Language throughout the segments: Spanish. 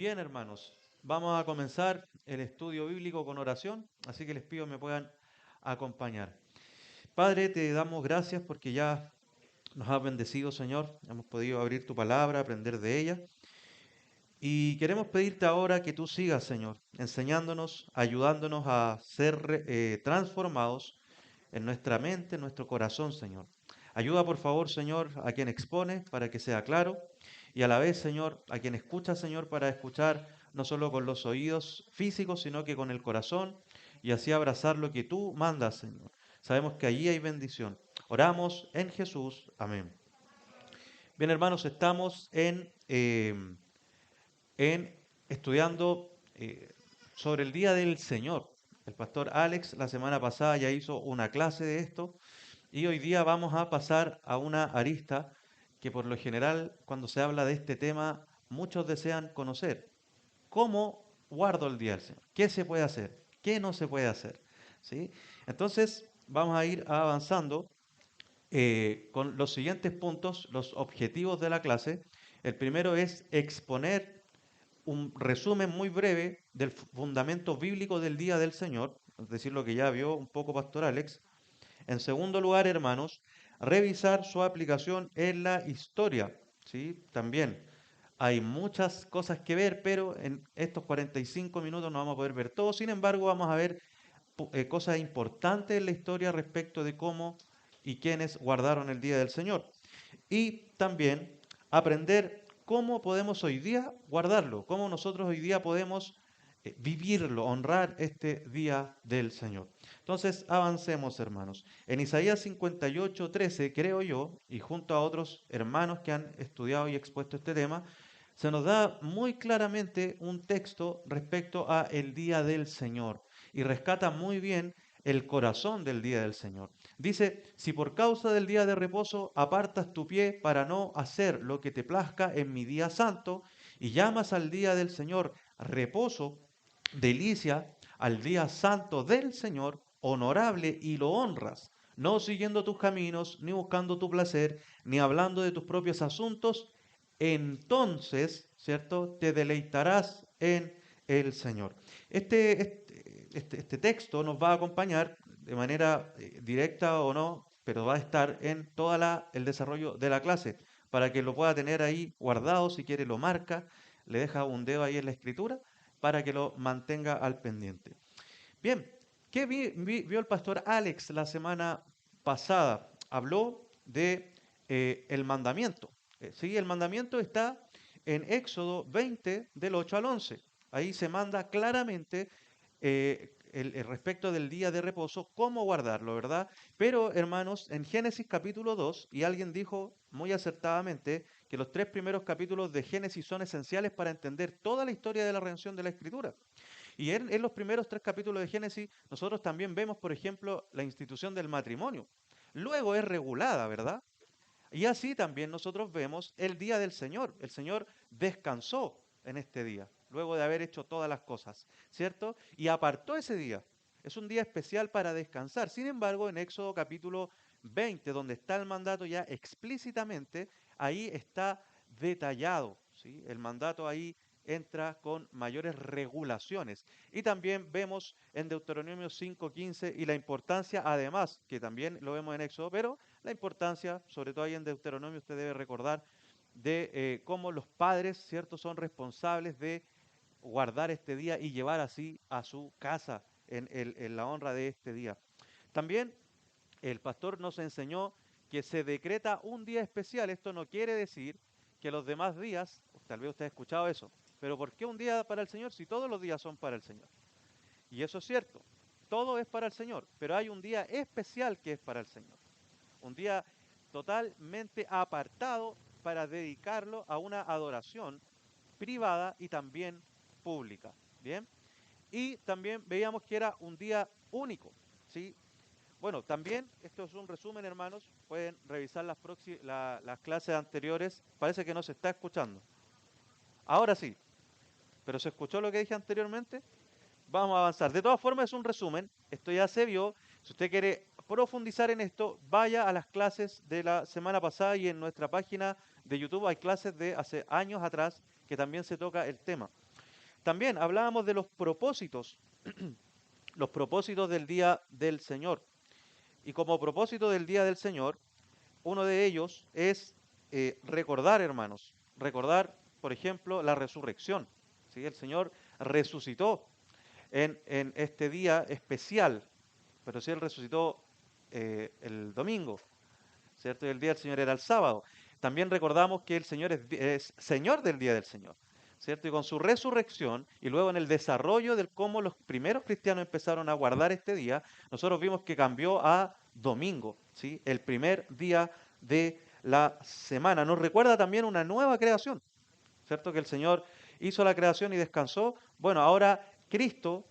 Bien, hermanos, vamos a comenzar el estudio bíblico con oración, así que les pido me puedan acompañar. Padre, te damos gracias porque ya nos has bendecido, Señor. Hemos podido abrir tu palabra, aprender de ella. Y queremos pedirte ahora que tú sigas, Señor, enseñándonos, ayudándonos a ser transformados en nuestra mente, en nuestro corazón, Señor. Ayuda, por favor, Señor, a quien expone para que sea claro y a la vez, Señor, a quien escucha, Señor, para escuchar no solo con los oídos físicos, sino que con el corazón y así abrazar lo que tú mandas, Señor. Sabemos que allí hay bendición. Oramos en Jesús. Amén. Bien, hermanos, estamos en estudiando sobre el Día del Señor. El pastor Alex la semana pasada ya hizo una clase de esto y hoy día vamos a pasar a una arista que por lo general cuando se habla de este tema muchos desean conocer. ¿Cómo guardo el Día del Señor? ¿Qué se puede hacer? ¿Qué no se puede hacer? ¿Sí? Entonces vamos a ir avanzando con los siguientes puntos, los objetivos de la clase. El primero es exponer un resumen muy breve del fundamento bíblico del Día del Señor, es decir, lo que ya vio un poco Pastor Alex. En segundo lugar, hermanos, revisar su aplicación en la historia, ¿sí? También hay muchas cosas que ver, pero en estos 45 minutos no vamos a poder ver todo. Sin embargo, vamos a ver cosas importantes en la historia respecto de cómo y quiénes guardaron el Día del Señor. Y también aprender cómo podemos hoy día guardarlo, cómo nosotros hoy día podemos vivirlo, honrar este día del Señor. Entonces, avancemos, hermanos. En Isaías 58:13, creo yo, y junto a otros hermanos que han estudiado y expuesto este tema, se nos da muy claramente un texto respecto a el día del Señor y rescata muy bien el corazón del día del Señor. Dice, si por causa del día de reposo apartas tu pie para no hacer lo que te plazca en mi día santo y llamas al día del Señor reposo, delicia, al día santo del Señor, honorable y lo honras, no siguiendo tus caminos, ni buscando tu placer, ni hablando de tus propios asuntos, entonces, ¿cierto? Te deleitarás en el Señor. Este texto nos va a acompañar de manera directa o no, pero va a estar en todo el desarrollo de la clase, para que lo pueda tener ahí guardado, si quiere lo marca, le deja un dedo ahí en la escritura, para que lo mantenga al pendiente. Bien, ¿qué vio el pastor Alex la semana pasada? Habló de el mandamiento. Sí, el mandamiento está en Éxodo 20, del 8 al 11. Ahí se manda claramente el respecto del día de reposo, cómo guardarlo, ¿verdad? Pero, hermanos, en Génesis capítulo 2, y alguien dijo muy acertadamente que los tres primeros capítulos de Génesis son esenciales para entender toda la historia de la redención de la Escritura. Y en los primeros tres capítulos de Génesis, nosotros también vemos, por ejemplo, la institución del matrimonio. Luego es regulada, ¿verdad? Y así también nosotros vemos el día del Señor. El Señor descansó en este día, luego de haber hecho todas las cosas, ¿cierto? Y apartó ese día. Es un día especial para descansar. Sin embargo, en Éxodo capítulo 20, donde está el mandato ya explícitamente, ahí está detallado, ¿sí? El mandato ahí entra con mayores regulaciones. Y también vemos en Deuteronomio 5:15 y la importancia, además, que también lo vemos en Éxodo, pero la importancia, sobre todo ahí en Deuteronomio, usted debe recordar de cómo los padres, ¿cierto?, son responsables de guardar este día y llevar así a su casa en la honra de este día. También el pastor nos enseñó que se decreta un día especial. Esto no quiere decir que los demás días, tal vez usted ha escuchado eso, pero ¿por qué un día para el Señor si todos los días son para el Señor? Y eso es cierto, todo es para el Señor, pero hay un día especial que es para el Señor. Un día totalmente apartado para dedicarlo a una adoración privada y también pública. Bien, y también veíamos que era un día único, ¿sí? Bueno, también, esto es un resumen, hermanos, pueden revisar las clases anteriores. Parece que no se está escuchando. Ahora sí, pero ¿se escuchó lo que dije anteriormente? Vamos a avanzar. De todas formas, es un resumen. Esto ya se vio. Si usted quiere profundizar en esto, vaya a las clases de la semana pasada y en nuestra página de YouTube hay clases de hace años atrás que también se toca el tema. También hablábamos de los propósitos del día del Señor. Y como propósito del día del Señor, uno de ellos es recordar, hermanos, recordar, por ejemplo, la resurrección. ¿Sí? El Señor resucitó en este día especial, pero sí Él resucitó el domingo, ¿cierto? Y el día del Señor era el sábado. También recordamos que el Señor es Señor del día del Señor, ¿cierto? Y con su resurrección y luego en el desarrollo del cómo los primeros cristianos empezaron a guardar este día, nosotros vimos que cambió a domingo, ¿sí? El primer día de la semana. Nos recuerda también una nueva creación, ¿cierto? Que el Señor hizo la creación y descansó. Bueno, ahora Cristo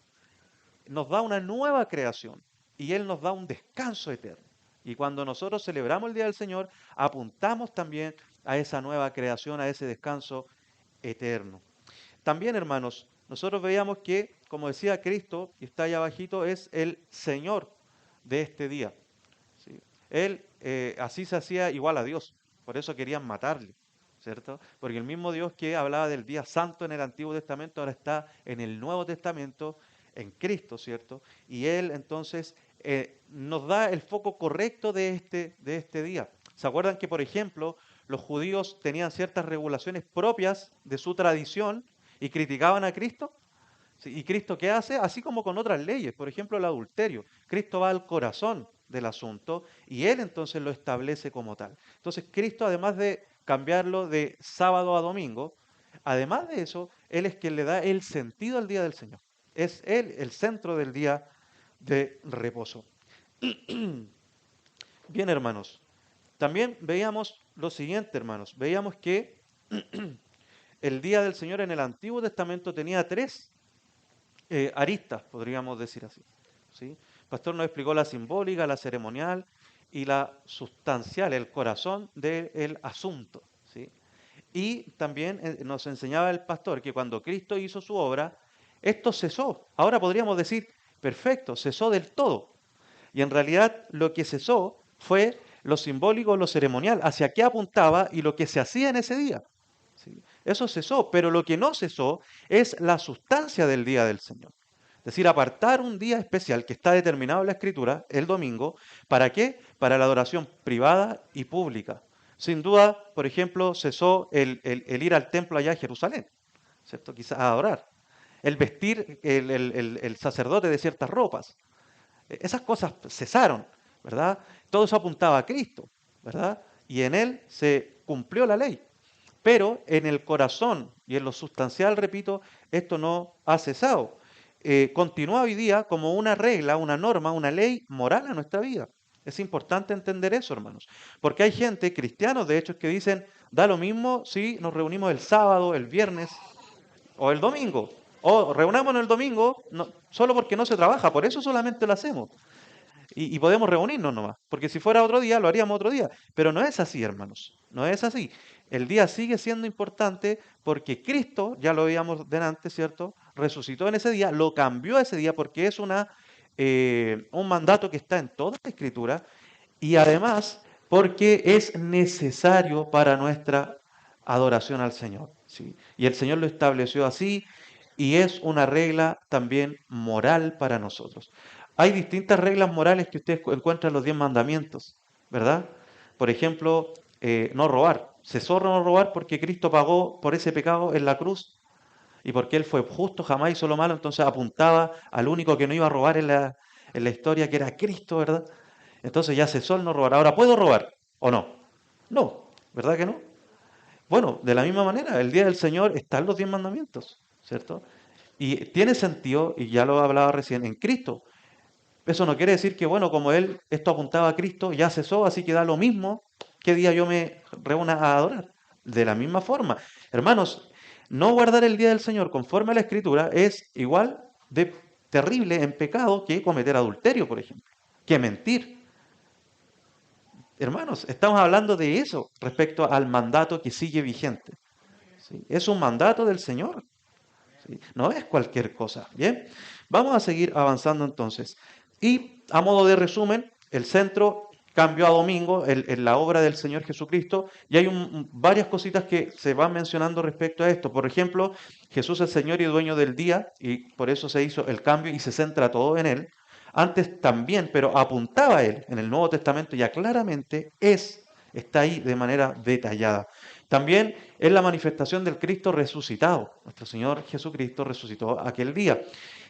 nos da una nueva creación y Él nos da un descanso eterno. Y cuando nosotros celebramos el Día del Señor, apuntamos también a esa nueva creación, a ese descanso eterno. También, hermanos, nosotros veíamos que, como decía Cristo, y está allá abajito, es el Señor de este día. ¿Sí? Él así se hacía igual a Dios, por eso querían matarle, ¿cierto? Porque el mismo Dios que hablaba del día santo en el Antiguo Testamento ahora está en el Nuevo Testamento, en Cristo, ¿cierto? Y Él entonces nos da el foco correcto de este día. ¿Se acuerdan que, por ejemplo, los judíos tenían ciertas regulaciones propias de su tradición y criticaban a Cristo? Sí, ¿y Cristo qué hace? Así como con otras leyes, por ejemplo el adulterio. Cristo va al corazón del asunto y Él entonces lo establece como tal. Entonces Cristo, además de cambiarlo de sábado a domingo, además de eso, Él es quien le da el sentido al día del Señor. Es Él el centro del día de reposo. Bien, hermanos. También veíamos lo siguiente, hermanos. Veíamos que el día del Señor en el Antiguo Testamento tenía tres aristas, podríamos decir así. ¿Sí? El pastor nos explicó la simbólica, la ceremonial y la sustancial, el corazón del asunto. ¿Sí? Y también nos enseñaba el pastor que cuando Cristo hizo su obra, esto cesó. Ahora podríamos decir, perfecto, cesó del todo. Y en realidad lo que cesó fue lo simbólico, lo ceremonial, hacia qué apuntaba y lo que se hacía en ese día. ¿Sí? Eso cesó, pero lo que no cesó es la sustancia del día del Señor. Es decir, apartar un día especial que está determinado en la Escritura, el domingo, ¿para qué? Para la adoración privada y pública. Sin duda, por ejemplo, cesó el ir al templo allá en Jerusalén, ¿cierto? Quizás a adorar. El vestir el sacerdote de ciertas ropas. Esas cosas cesaron, ¿verdad? Todo eso apuntaba a Cristo, ¿verdad? Y en Él se cumplió la ley. Pero en el corazón y en lo sustancial, repito, esto no ha cesado. Continúa hoy día como una regla, una norma, una ley moral a nuestra vida. Es importante entender eso, hermanos. Porque hay gente, cristianos de hecho, que dicen, da lo mismo si nos reunimos el sábado, el viernes o el domingo. O reunámonos el domingo solo porque no se trabaja, por eso solamente lo hacemos. Y podemos reunirnos nomás, porque si fuera otro día, lo haríamos otro día. Pero no es así, hermanos, no es así. El día sigue siendo importante porque Cristo, ya lo veíamos delante, ¿cierto? Resucitó en ese día, lo cambió ese día porque es un mandato que está en toda la Escritura y además porque es necesario para nuestra adoración al Señor, ¿sí? Y el Señor lo estableció así y es una regla también moral para nosotros. Hay distintas reglas morales que ustedes encuentran en los 10 mandamientos, ¿verdad? Por ejemplo, no robar. Cesó no robar porque Cristo pagó por ese pecado en la cruz y porque Él fue justo, jamás hizo lo malo, entonces apuntaba al único que no iba a robar en la historia, que era Cristo, ¿verdad? Entonces ya cesó el no robar. Ahora, ¿puedo robar o no? No, ¿verdad que no? Bueno, de la misma manera, el día del Señor están los 10 mandamientos, ¿cierto? Y tiene sentido, y ya lo hablaba recién, en Cristo. Eso no quiere decir que, bueno, como él, esto apuntaba a Cristo, ya cesó, así que da lo mismo qué día yo me reúna a adorar. De la misma forma. Hermanos, no guardar el día del Señor conforme a la Escritura es igual de terrible en pecado que cometer adulterio, por ejemplo, que mentir. Hermanos, estamos hablando de eso respecto al mandato que sigue vigente. ¿Sí? Es un mandato del Señor. ¿Sí? No es cualquier cosa. Bien, vamos a seguir avanzando entonces. Y a modo de resumen, el centro cambió a domingo en la obra del Señor Jesucristo, y hay varias cositas que se van mencionando respecto a esto. Por ejemplo, Jesús es Señor y dueño del día, y por eso se hizo el cambio y se centra todo en Él. Antes también, pero apuntaba a Él en el Nuevo Testamento ya claramente está ahí de manera detallada. También es la manifestación del Cristo resucitado. Nuestro Señor Jesucristo resucitó aquel día.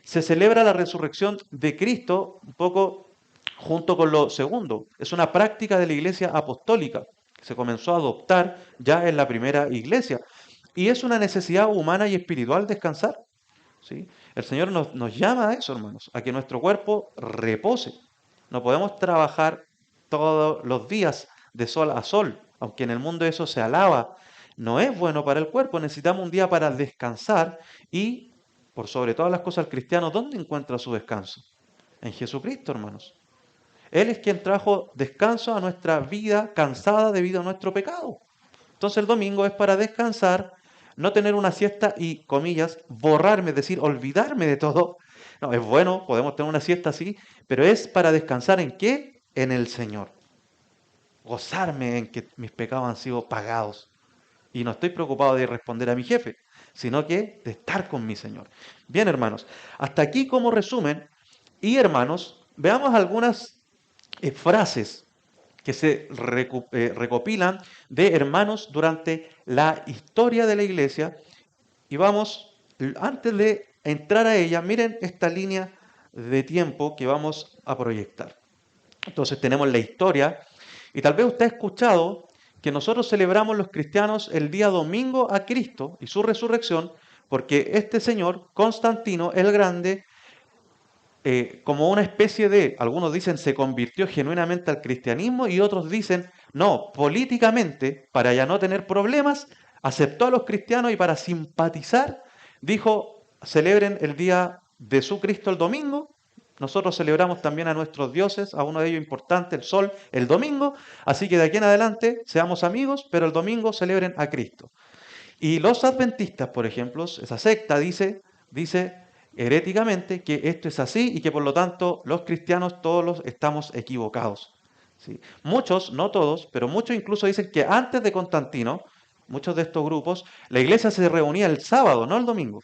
Se celebra la resurrección de Cristo un poco junto con lo segundo. Es una práctica de la iglesia apostólica que se comenzó a adoptar ya en la primera iglesia. Y es una necesidad humana y espiritual descansar. ¿Sí? El Señor nos llama a eso, hermanos, a que nuestro cuerpo repose. No podemos trabajar todos los días de sol a sol, aunque en el mundo eso se alaba. No es bueno para el cuerpo, necesitamos un día para descansar y, por sobre todas las cosas, el cristiano, ¿dónde encuentra su descanso? En Jesucristo, hermanos. Él es quien trajo descanso a nuestra vida cansada debido a nuestro pecado. Entonces el domingo es para descansar, no tener una siesta y, comillas, borrarme, es decir, olvidarme de todo. No, es bueno, podemos tener una siesta así, pero es para descansar ¿en qué? En el Señor. Gozarme en que mis pecados han sido pagados. Y no estoy preocupado de responder a mi jefe, sino que de estar con mi Señor. Bien, hermanos, hasta aquí como resumen. Y hermanos, veamos algunas frases que se recopilan de hermanos durante la historia de la iglesia. Y vamos, antes de entrar a ella, miren esta línea de tiempo que vamos a proyectar. Entonces tenemos la historia, y tal vez usted ha escuchado que nosotros celebramos los cristianos el día domingo a Cristo y su resurrección, porque este señor, Constantino el Grande, como una especie de, algunos dicen se convirtió genuinamente al cristianismo y otros dicen, no, políticamente, para ya no tener problemas, aceptó a los cristianos y para simpatizar, dijo, celebren el día de su Cristo el domingo. Nosotros celebramos también a nuestros dioses, a uno de ellos importante, el sol, el domingo, así que de aquí en adelante seamos amigos, pero el domingo celebren a Cristo. Y los adventistas, por ejemplo, esa secta dice heréticamente que esto es así y que por lo tanto los cristianos todos los estamos equivocados. ¿Sí? Muchos, no todos, pero muchos incluso dicen que antes de Constantino, muchos de estos grupos, la iglesia se reunía el sábado, no el domingo.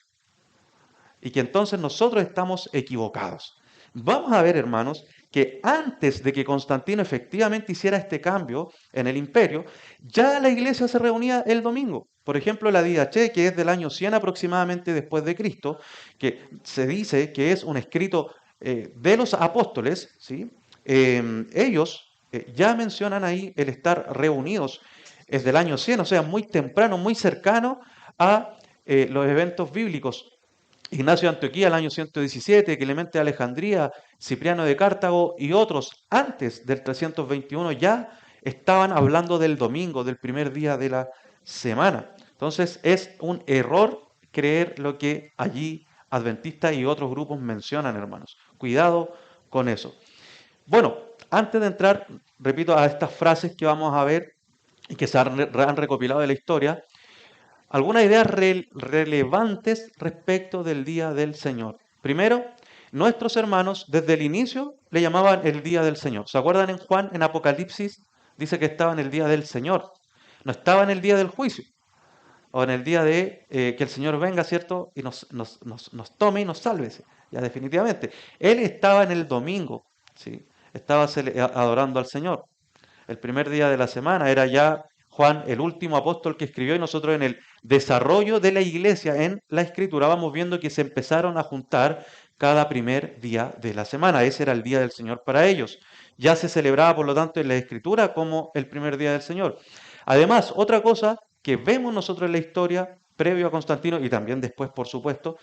Y que entonces nosotros estamos equivocados. Vamos a ver, hermanos, que antes de que Constantino efectivamente hiciera este cambio en el imperio, ya la iglesia se reunía el domingo. Por ejemplo, la Didache, que es del año 100 aproximadamente después de Cristo, que se dice que es un escrito de los apóstoles, ¿sí? Ellos ya mencionan ahí el estar reunidos, es del año 100, o sea, muy temprano, muy cercano a los eventos bíblicos. Ignacio de Antioquía, el año 117, Clemente de Alejandría, Cipriano de Cartago y otros antes del 321 ya estaban hablando del domingo, del primer día de la semana. Entonces es un error creer lo que allí adventistas y otros grupos mencionan, hermanos. Cuidado con eso. Bueno, antes de entrar, repito, a estas frases que vamos a ver y que se han recopilado de la historia, algunas ideas relevantes respecto del día del Señor. Primero, nuestros hermanos desde el inicio le llamaban el día del Señor. ¿Se acuerdan en Juan, en Apocalipsis? Dice que estaba en el día del Señor. No estaba en el día del juicio o en el día de que el Señor venga, ¿cierto? Y nos tome y nos salve, ¿sí? Ya definitivamente. Él estaba en el domingo, ¿sí? Estaba adorando al Señor. El primer día de la semana era ya Juan, el último apóstol que escribió, y nosotros en el desarrollo de la iglesia, en la escritura, vamos viendo que se empezaron a juntar cada primer día de la semana. Ese era el día del Señor para ellos. Ya se celebraba, por lo tanto, en la escritura como el primer día del Señor. Además, otra cosa que vemos nosotros en la historia, previo a Constantino y también después, por supuesto,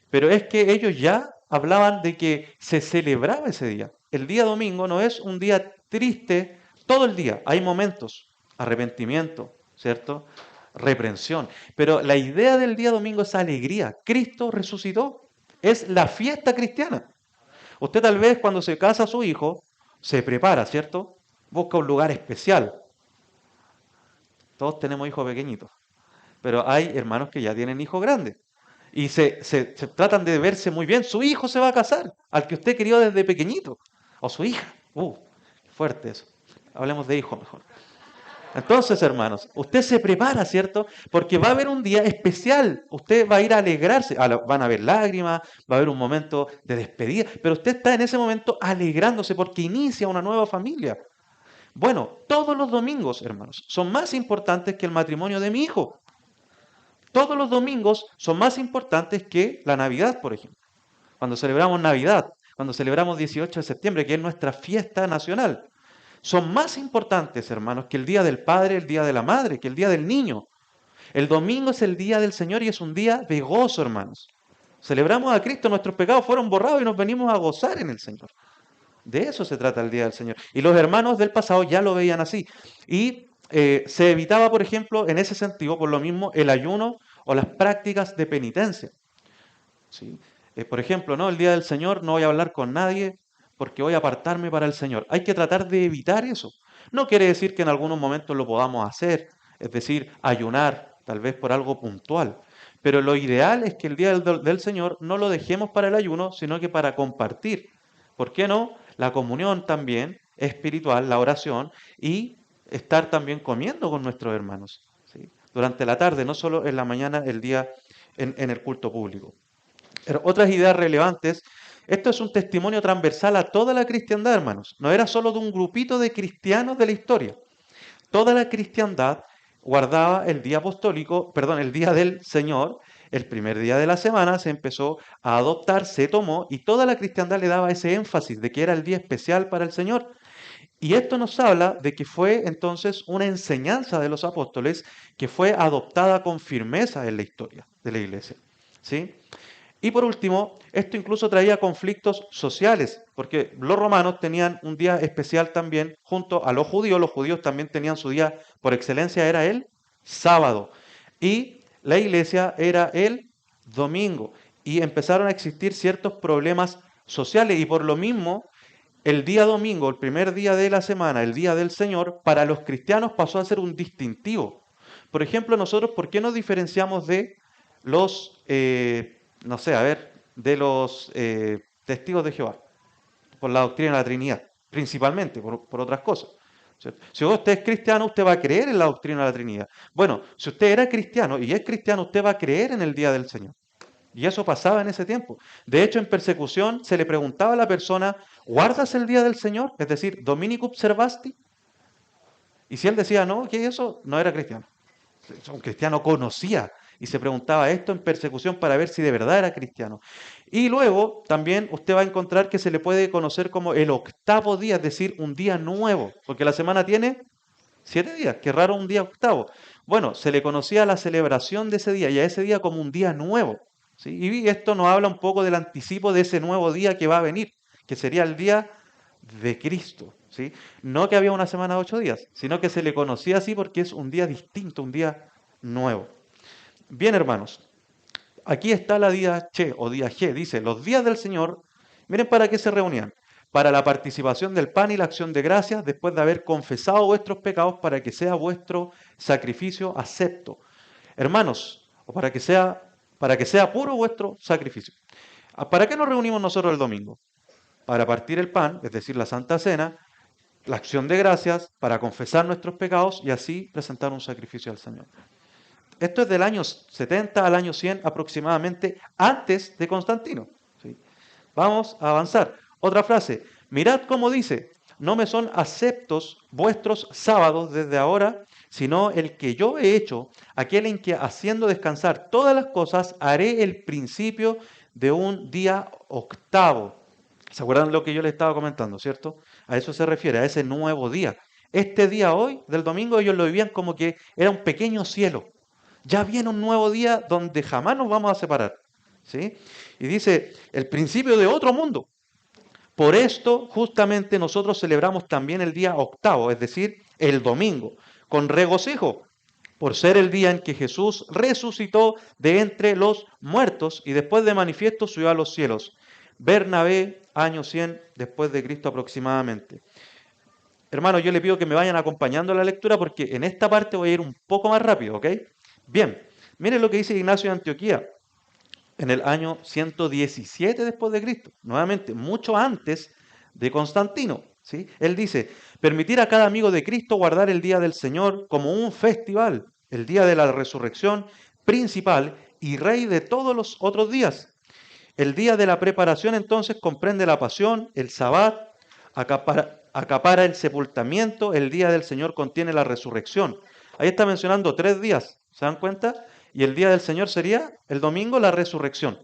pero es que ellos ya hablaban de que se celebraba ese día. El día domingo no es un día triste todo el día. Hay momentos, arrepentimiento, ¿cierto? Reprensión. Pero la idea del día domingo es alegría. Cristo resucitó. Es la fiesta cristiana. Usted tal vez cuando se casa a su hijo, se prepara, ¿cierto? Busca un lugar especial. Todos tenemos hijos pequeñitos, pero hay hermanos que ya tienen hijos grandes y se tratan de verse muy bien. Su hijo se va a casar, al que usted crió desde pequeñito, o su hija. Fuerte eso. Hablemos de hijos mejor. Entonces, hermanos, usted se prepara, ¿cierto? Porque va a haber un día especial. Usted va a ir a alegrarse. Van a haber lágrimas, va a haber un momento de despedida, pero usted está en ese momento alegrándose porque inicia una nueva familia. Bueno, todos los domingos, hermanos, son más importantes que el matrimonio de mi hijo. Todos los domingos son más importantes que la Navidad, por ejemplo. Cuando celebramos Navidad, cuando celebramos 18 de septiembre, que es nuestra fiesta nacional. Son más importantes, hermanos, que el día del padre, el día de la madre, que el día del niño. El domingo es el día del Señor y es un día de gozo, hermanos. Celebramos a Cristo, nuestros pecados fueron borrados y nos venimos a gozar en el Señor. De eso se trata el día del Señor. Y los hermanos del pasado ya lo veían así. Y se evitaba, por ejemplo, en ese sentido, por lo mismo, el ayuno o las prácticas de penitencia. ¿Sí? Por ejemplo, ¿no? El día del Señor no voy a hablar con nadie porque voy a apartarme para el Señor. Hay que tratar de evitar eso. No quiere decir que en algunos momentos lo podamos hacer, es decir, ayunar, tal vez por algo puntual. Pero lo ideal es que el día del Señor no lo dejemos para el ayuno, sino que para compartir. ¿Por qué no? La comunión también espiritual, la oración y estar también comiendo con nuestros hermanos. ¿Sí? Durante la tarde, no solo en la mañana, el día en el culto público. Pero otras ideas relevantes, esto es un testimonio transversal a toda la cristiandad, hermanos. No era solo de un grupito de cristianos de la historia. Toda la cristiandad guardaba el día apostólico, perdón, el día del Señor, el primer día de la semana se empezó a adoptar, se tomó y toda la cristiandad le daba ese énfasis de que era el día especial para el Señor. Y esto nos habla de que fue entonces una enseñanza de los apóstoles que fue adoptada con firmeza en la historia de la iglesia. ¿Sí? Y por último, esto incluso traía conflictos sociales, porque los romanos tenían un día especial también junto a los judíos también tenían su día por excelencia, era el sábado, y la iglesia era el domingo, y empezaron a existir ciertos problemas sociales, y por lo mismo, el día domingo, el primer día de la semana, el día del Señor, para los cristianos pasó a ser un distintivo. Por ejemplo, nosotros, ¿por qué nos diferenciamos de los no sé, a ver, de los testigos de Jehová, por la doctrina de la Trinidad, principalmente, por otras cosas? ¿Cierto? Si usted es cristiano, usted va a creer en la doctrina de la Trinidad. Bueno, si usted era cristiano y es cristiano, usted va a creer en el día del Señor. Y eso pasaba en ese tiempo. De hecho, en persecución se le preguntaba a la persona, ¿guardas el día del Señor? Es decir, Dominic observasti. Y si él decía no, que eso no era cristiano. Un cristiano conocía y se preguntaba esto en persecución para ver si de verdad era cristiano. Y luego también usted va a encontrar que se le puede conocer como el octavo día, es decir, un día nuevo, porque la semana tiene 7 días, qué raro un día octavo. Bueno, se le conocía la celebración de ese día y a ese día como un día nuevo. ¿Sí? Y esto nos habla un poco del anticipo de ese nuevo día que va a venir, que sería el día de Cristo. ¿Sí? No que había una semana de 8 días, sino que se le conocía así porque es un día distinto, un día nuevo. Bien, hermanos, aquí está la día Che o día G. Dice, los días del Señor, miren para qué se reunían. Para la participación del pan y la acción de gracias, después de haber confesado vuestros pecados, para que sea vuestro sacrificio acepto. Hermanos, o para que sea puro vuestro sacrificio. ¿Para qué nos reunimos nosotros el domingo? Para partir el pan, es decir, la Santa Cena, la acción de gracias, para confesar nuestros pecados y así presentar un sacrificio al Señor. Esto es del año 70 al año 100 aproximadamente, antes de Constantino. ¿Sí? Vamos a avanzar. Otra frase, mirad cómo dice, no me son aceptos vuestros sábados desde ahora, sino el que yo he hecho, aquel en que haciendo descansar todas las cosas, haré el principio de un día octavo. ¿Se acuerdan lo que yo les estaba comentando, cierto? A eso se refiere, a ese nuevo día. Este día hoy, del domingo, ellos lo vivían como que era un pequeño cielo. Ya viene un nuevo día donde jamás nos vamos a separar. ¿Sí? Y dice, el principio de otro mundo. Por esto, justamente nosotros celebramos también el día octavo, es decir, el domingo, con regocijo, por ser el día en que Jesús resucitó de entre los muertos y después de manifiesto subió a los cielos. Bernabé, año 100 después de Cristo aproximadamente. Hermano, yo le pido que me vayan acompañando a la lectura porque en esta parte voy a ir un poco más rápido, ¿ok? Bien, miren lo que dice Ignacio de Antioquía en el año 117 después de Cristo, nuevamente, mucho antes de Constantino. ¿sí? Él dice, permitir a cada amigo de Cristo guardar el día del Señor como un festival, el día de la resurrección principal y rey de todos los otros días. El día de la preparación entonces comprende la pasión, el sabbat, acapara el sepultamiento, el día del Señor contiene la resurrección. Ahí está mencionando 3 días, ¿se dan cuenta? Y el día del Señor sería el domingo, la resurrección.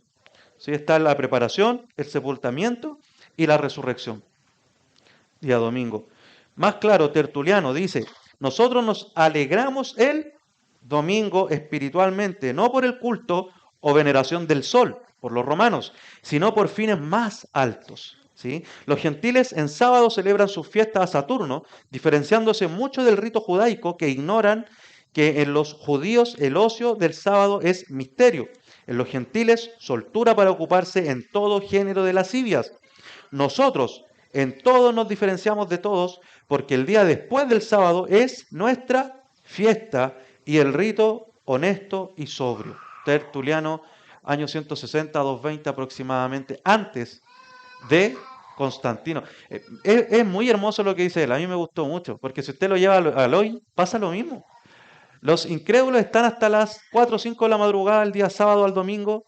¿Sí? Está la preparación, el sepultamiento y la resurrección. Día domingo. Más claro, Tertuliano dice, nosotros nos alegramos el domingo espiritualmente, no por el culto o veneración del sol, por los romanos, sino por fines más altos. ¿Sí? Los gentiles en sábado celebran sus fiestas a Saturno, diferenciándose mucho del rito judaico que ignoran que en los judíos el ocio del sábado es misterio. En los gentiles, soltura para ocuparse en todo género de lascivias. Nosotros en todo nos diferenciamos de todos porque el día después del sábado es nuestra fiesta y el rito honesto y sobrio. Tertuliano, año 160, 220 aproximadamente, antes de Constantino. Es muy hermoso lo que dice él, a mí me gustó mucho, porque si usted lo lleva al hoy, pasa lo mismo. Los incrédulos están hasta las 4 o 5 de la madrugada, el día sábado al domingo,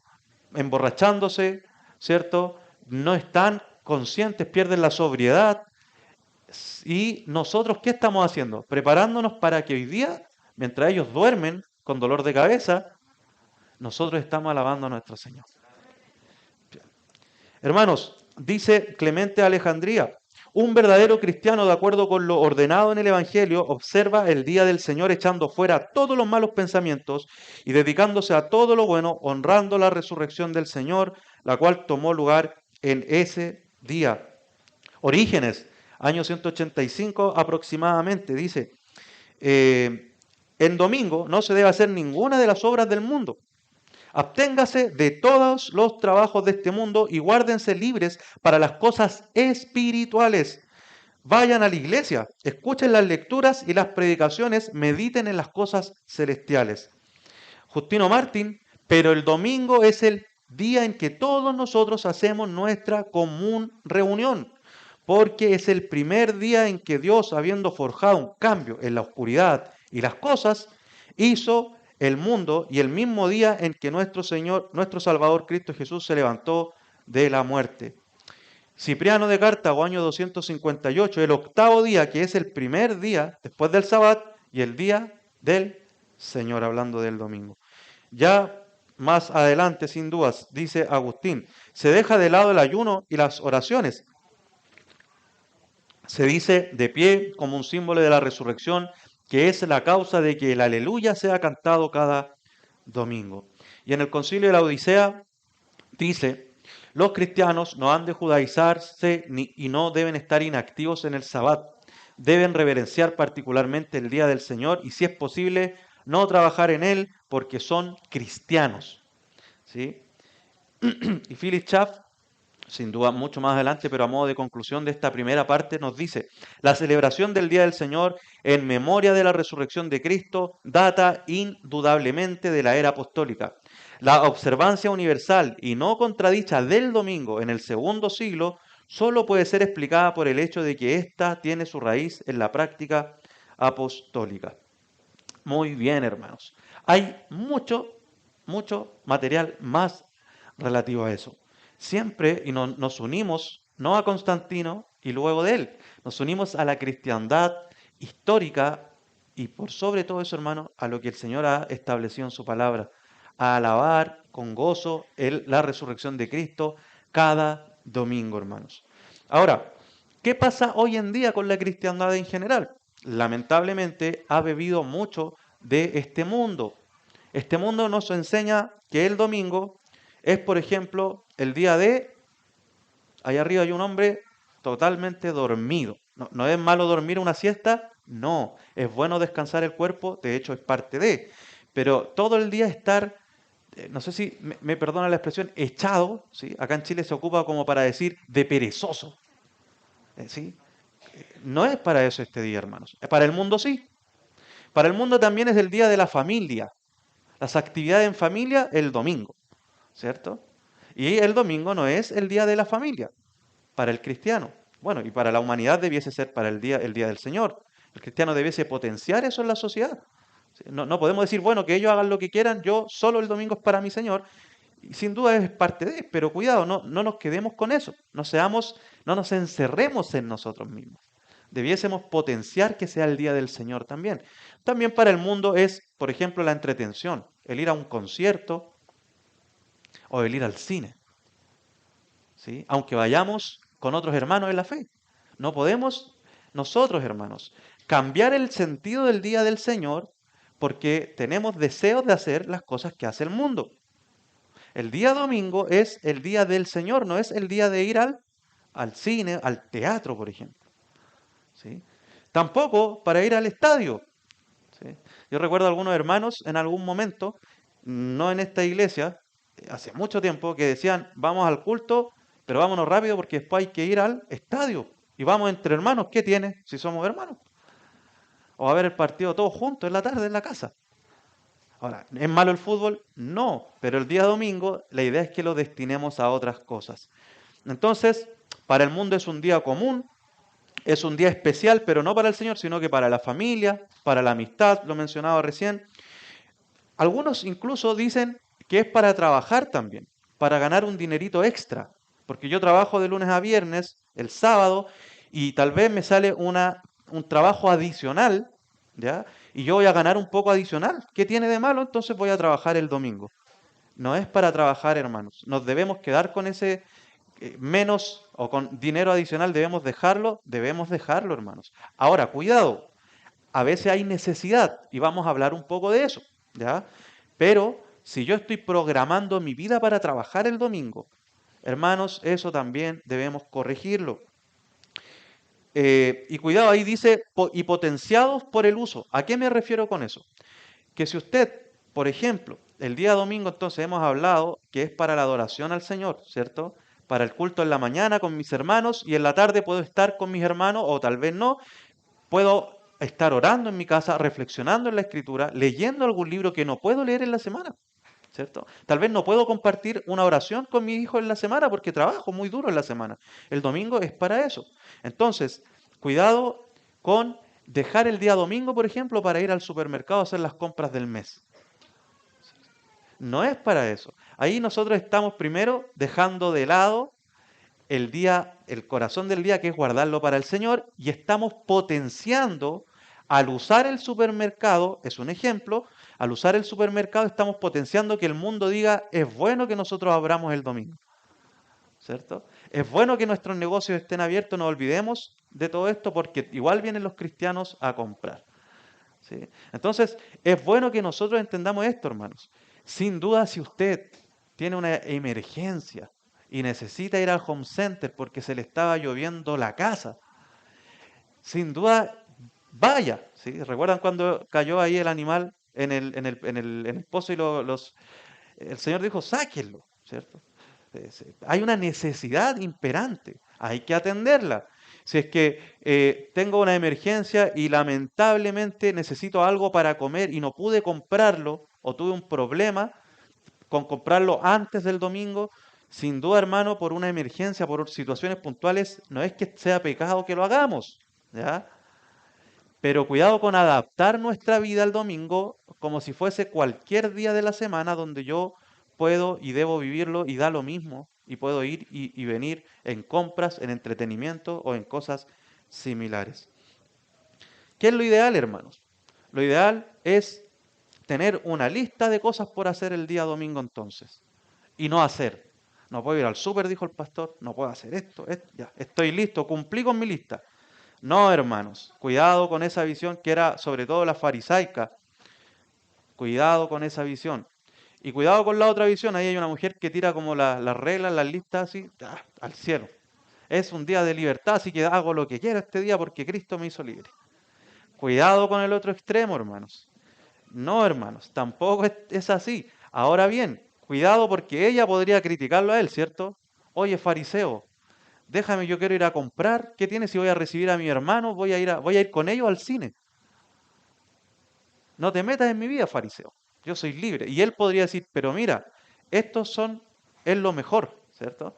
emborrachándose, ¿cierto? No están conscientes, pierden la sobriedad. Y nosotros, ¿qué estamos haciendo? Preparándonos para que hoy día, mientras ellos duermen con dolor de cabeza, nosotros estamos alabando a nuestro Señor. Hermanos, dice Clemente de Alejandría, un verdadero cristiano, de acuerdo con lo ordenado en el Evangelio, observa el día del Señor echando fuera todos los malos pensamientos y dedicándose a todo lo bueno, honrando la resurrección del Señor, la cual tomó lugar en ese día. Orígenes, año 185 aproximadamente, dice, en domingo no se debe hacer ninguna de las obras del mundo. Absténgase de todos los trabajos de este mundo y guárdense libres para las cosas espirituales. Vayan a la iglesia, escuchen las lecturas y las predicaciones, mediten en las cosas celestiales. Justino Martín, pero el domingo es el día en que todos nosotros hacemos nuestra común reunión, porque es el primer día en que Dios, habiendo forjado un cambio en la oscuridad y las cosas, hizo el mundo y el mismo día en que nuestro Señor, nuestro Salvador Cristo Jesús se levantó de la muerte. Cipriano de Cartago, año 258, el octavo día, que es el primer día después del Sabbat y el día del Señor, hablando del domingo. Ya más adelante, sin dudas, dice Agustín, se deja de lado el ayuno y las oraciones. Se dice de pie como un símbolo de la resurrección, que es la causa de que el aleluya sea cantado cada domingo. Y en el concilio de la Odisea dice, los cristianos no han de judaizarse y no deben estar inactivos en el sabbat. Deben reverenciar particularmente el día del Señor y si es posible no trabajar en él porque son cristianos. ¿Sí? Y Philip Schaff, sin duda mucho más adelante, pero a modo de conclusión de esta primera parte, nos dice, la celebración del Día del Señor en memoria de la resurrección de Cristo data indudablemente de la era apostólica. La observancia universal y no contradicha del domingo en el segundo siglo solo puede ser explicada por el hecho de que ésta tiene su raíz en la práctica apostólica. Muy bien, hermanos. Hay mucho material más relativo a eso. Siempre y nos unimos no a Constantino y luego de él, nos unimos a la cristiandad histórica y por sobre todo eso, hermano, a lo que el Señor ha establecido en su palabra, a alabar con gozo la resurrección de Cristo cada domingo, hermanos. Ahora, ¿qué pasa hoy en día con la cristiandad en general? Lamentablemente ha bebido mucho de este mundo. Este mundo nos enseña que el domingo es, por ejemplo, el día de, allá arriba hay un hombre totalmente dormido. No, no es malo dormir una siesta, no, es bueno descansar el cuerpo, de hecho es parte de, pero todo el día estar, no sé si me perdona la expresión, echado, ¿sí? Acá en Chile se ocupa como para decir de perezoso, ¿sí? No es para eso este día, hermanos. Para el mundo sí. Para el mundo también es el día de la familia. Las actividades en familia el domingo, ¿cierto? Y el domingo no es el día de la familia para el cristiano. Bueno, y para la humanidad debiese ser para el día del Señor. El cristiano debiese potenciar eso en la sociedad. Sí, no, no podemos decir, bueno, que ellos hagan lo que quieran, yo solo el domingo es para mi Señor. Y sin duda es parte de, pero cuidado, no, no nos quedemos con eso. No nos encerremos en nosotros mismos. Debiésemos potenciar que sea el día del Señor también. También para el mundo es, por ejemplo, la entretención, el ir a un concierto o el ir al cine, ¿sí? Aunque vayamos con otros hermanos en la fe. No podemos nosotros, hermanos, cambiar el sentido del día del Señor porque tenemos deseos de hacer las cosas que hace el mundo. El día domingo es el día del Señor, no es el día de ir al cine, al teatro, por ejemplo. ¿Sí? Tampoco para ir al estadio. ¿Sí? Yo recuerdo a algunos hermanos en algún momento, no en esta iglesia, hace mucho tiempo, que decían, vamos al culto, pero vámonos rápido porque después hay que ir al estadio. Y vamos entre hermanos, ¿qué tiene si somos hermanos? O a ver el partido todos juntos en la tarde en la casa. Ahora, ¿es malo el fútbol? No, pero el día domingo la idea es que lo destinemos a otras cosas. Entonces, para el mundo es un día común, es un día especial, pero no para el Señor, sino que para la familia, para la amistad, lo mencionaba recién. Algunos incluso dicen que es para trabajar también, para ganar un dinerito extra, porque yo trabajo de lunes a viernes, el sábado, y tal vez me sale un trabajo adicional, ¿ya? Y yo voy a ganar un poco adicional. ¿Qué tiene de malo? Entonces voy a trabajar el domingo. No es para trabajar, hermanos. Nos debemos quedar con ese menos o con dinero adicional, debemos dejarlo, hermanos. Ahora, cuidado, a veces hay necesidad y vamos a hablar un poco de eso, ¿ya? Pero si yo estoy programando mi vida para trabajar el domingo, hermanos, eso también debemos corregirlo. Y cuidado, ahí dice, y potenciados por el uso. ¿A qué me refiero con eso? Que si usted, por ejemplo, el día domingo entonces hemos hablado que es para la adoración al Señor, ¿cierto? Para el culto en la mañana con mis hermanos y en la tarde puedo estar con mis hermanos o tal vez no, puedo estar orando en mi casa, reflexionando en la escritura, leyendo algún libro que no puedo leer en la semana, ¿cierto? Tal vez no puedo compartir una oración con mi hijo en la semana porque trabajo muy duro en la semana. El domingo es para eso. Entonces, cuidado con dejar el día domingo, por ejemplo, para ir al supermercado a hacer las compras del mes. No es para eso. Ahí nosotros estamos primero dejando de lado el día, el corazón del día, que es guardarlo para el Señor, y estamos potenciando, al usar el supermercado, es un ejemplo, al usar el supermercado estamos potenciando que el mundo diga, es bueno que nosotros abramos el domingo, ¿cierto? Es bueno que nuestros negocios estén abiertos, no olvidemos de todo esto, porque igual vienen los cristianos a comprar, ¿sí? Entonces, es bueno que nosotros entendamos esto, hermanos. Sin duda, si usted tiene una emergencia y necesita ir al home center porque se le estaba lloviendo la casa, sin duda, vaya, ¿sí? ¿Recuerdan cuando cayó ahí el animal en el pozo y el Señor dijo, sáquenlo, ¿cierto? Hay una necesidad imperante, hay que atenderla. Si es que tengo una emergencia y lamentablemente necesito algo para comer y no pude comprarlo o tuve un problema con comprarlo antes del domingo, sin duda, hermano, por una emergencia, por situaciones puntuales, no es que sea pecado que lo hagamos, ¿ya? Pero cuidado con adaptar nuestra vida al domingo como si fuese cualquier día de la semana donde yo puedo y debo vivirlo y da lo mismo y puedo ir y venir en compras, en entretenimiento o en cosas similares. ¿Qué es lo ideal, hermanos? Lo ideal es tener una lista de cosas por hacer el día domingo entonces y no hacer. No puedo ir al súper, dijo el pastor, no puedo hacer esto, ya, estoy listo, cumplí con mi lista. No, hermanos, cuidado con esa visión que era sobre todo la farisaica, cuidado con esa visión. Y cuidado con la otra visión, ahí hay una mujer que tira como las reglas, las listas así, al cielo. Es un día de libertad, así que hago lo que quiera este día porque Cristo me hizo libre. Cuidado con el otro extremo, hermanos. No, hermanos, tampoco es así. Ahora bien, cuidado porque ella podría criticarlo a él, ¿cierto? Oye, fariseo, déjame, yo quiero ir a comprar. ¿Qué tienes si voy a recibir a mi hermano? Voy a ir con ellos al cine. No te metas en mi vida, fariseo. Yo soy libre. Y él podría decir, pero mira, estos son, es lo mejor, ¿cierto?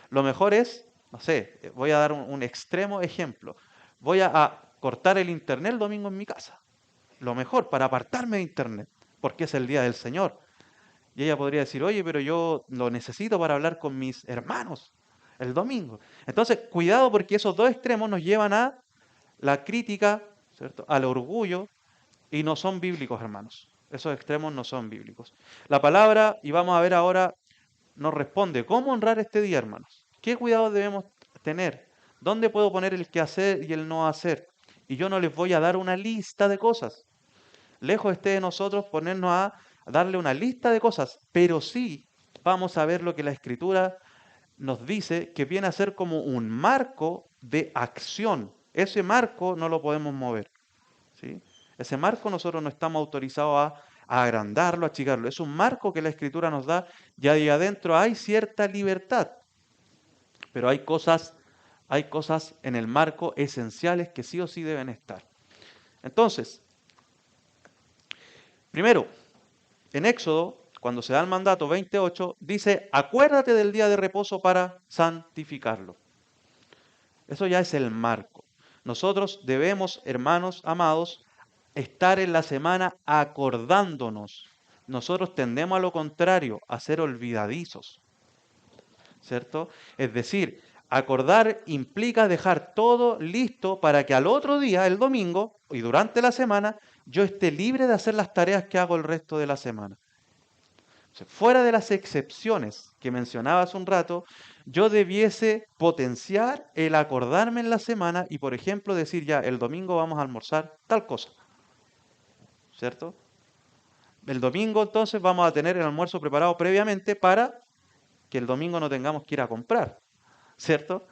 Lo mejor es no sé, voy a dar un extremo ejemplo. Voy a cortar el internet el domingo en mi casa. Lo mejor para apartarme de internet, porque es el día del Señor. Y ella podría decir, oye, pero yo lo necesito para hablar con mis hermanos el domingo. Entonces, cuidado porque esos dos extremos nos llevan a la crítica, ¿cierto? Al orgullo y no son bíblicos, hermanos. Esos extremos no son bíblicos. La palabra, y vamos a ver ahora, nos responde, ¿cómo honrar este día, hermanos? ¿Qué cuidados debemos tener? ¿Dónde puedo poner el qué hacer y el no hacer? Y yo no les voy a dar una lista de cosas. Lejos esté de nosotros ponernos a darle una lista de cosas, pero sí vamos a ver lo que la Escritura nos dice que viene a ser como un marco de acción. Ese marco no lo podemos mover, ¿sí? Ese marco nosotros no estamos autorizados a agrandarlo, a achicarlo. Es un marco que la Escritura nos da y ahí adentro hay cierta libertad, pero hay cosas en el marco esenciales que sí o sí deben estar. Entonces, primero, en Éxodo, cuando se da el mandato 28, dice, acuérdate del día de reposo para santificarlo. Eso ya es el marco. Nosotros debemos, hermanos amados, estar en la semana acordándonos. Nosotros tendemos a lo contrario, a ser olvidadizos, ¿cierto? Es decir, acordar implica dejar todo listo para que al otro día, el domingo, y durante la semana, yo esté libre de hacer las tareas que hago el resto de la semana. O sea, fuera de las excepciones que mencionaba hace un rato, yo debiese potenciar el acordarme en la semana y, por ejemplo, decir ya, el domingo vamos a almorzar tal cosa, ¿cierto? El domingo entonces vamos a tener el almuerzo preparado previamente para que el domingo no tengamos que ir a comprar, ¿cierto?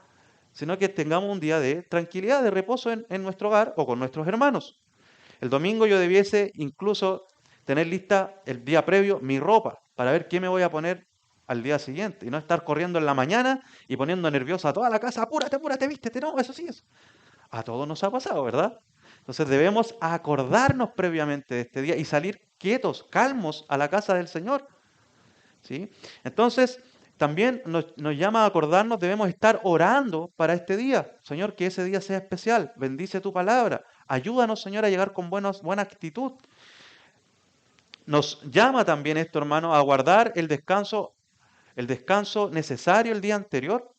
Sino que tengamos un día de tranquilidad, de reposo en nuestro hogar o con nuestros hermanos. El domingo yo debiese incluso tener lista el día previo mi ropa para ver qué me voy a poner al día siguiente y no estar corriendo en la mañana y poniendo nerviosa a toda la casa, apúrate, apúrate, vístete, no, eso sí, eso. A todos nos ha pasado, ¿verdad? Entonces debemos acordarnos previamente de este día y salir quietos, calmos a la casa del Señor, ¿sí? Entonces, también nos llama a acordarnos, debemos estar orando para este día. Señor, que ese día sea especial. Bendice tu palabra. Ayúdanos, Señor, a llegar con buena actitud. Nos llama también esto, hermano, a guardar el descanso necesario el día anterior.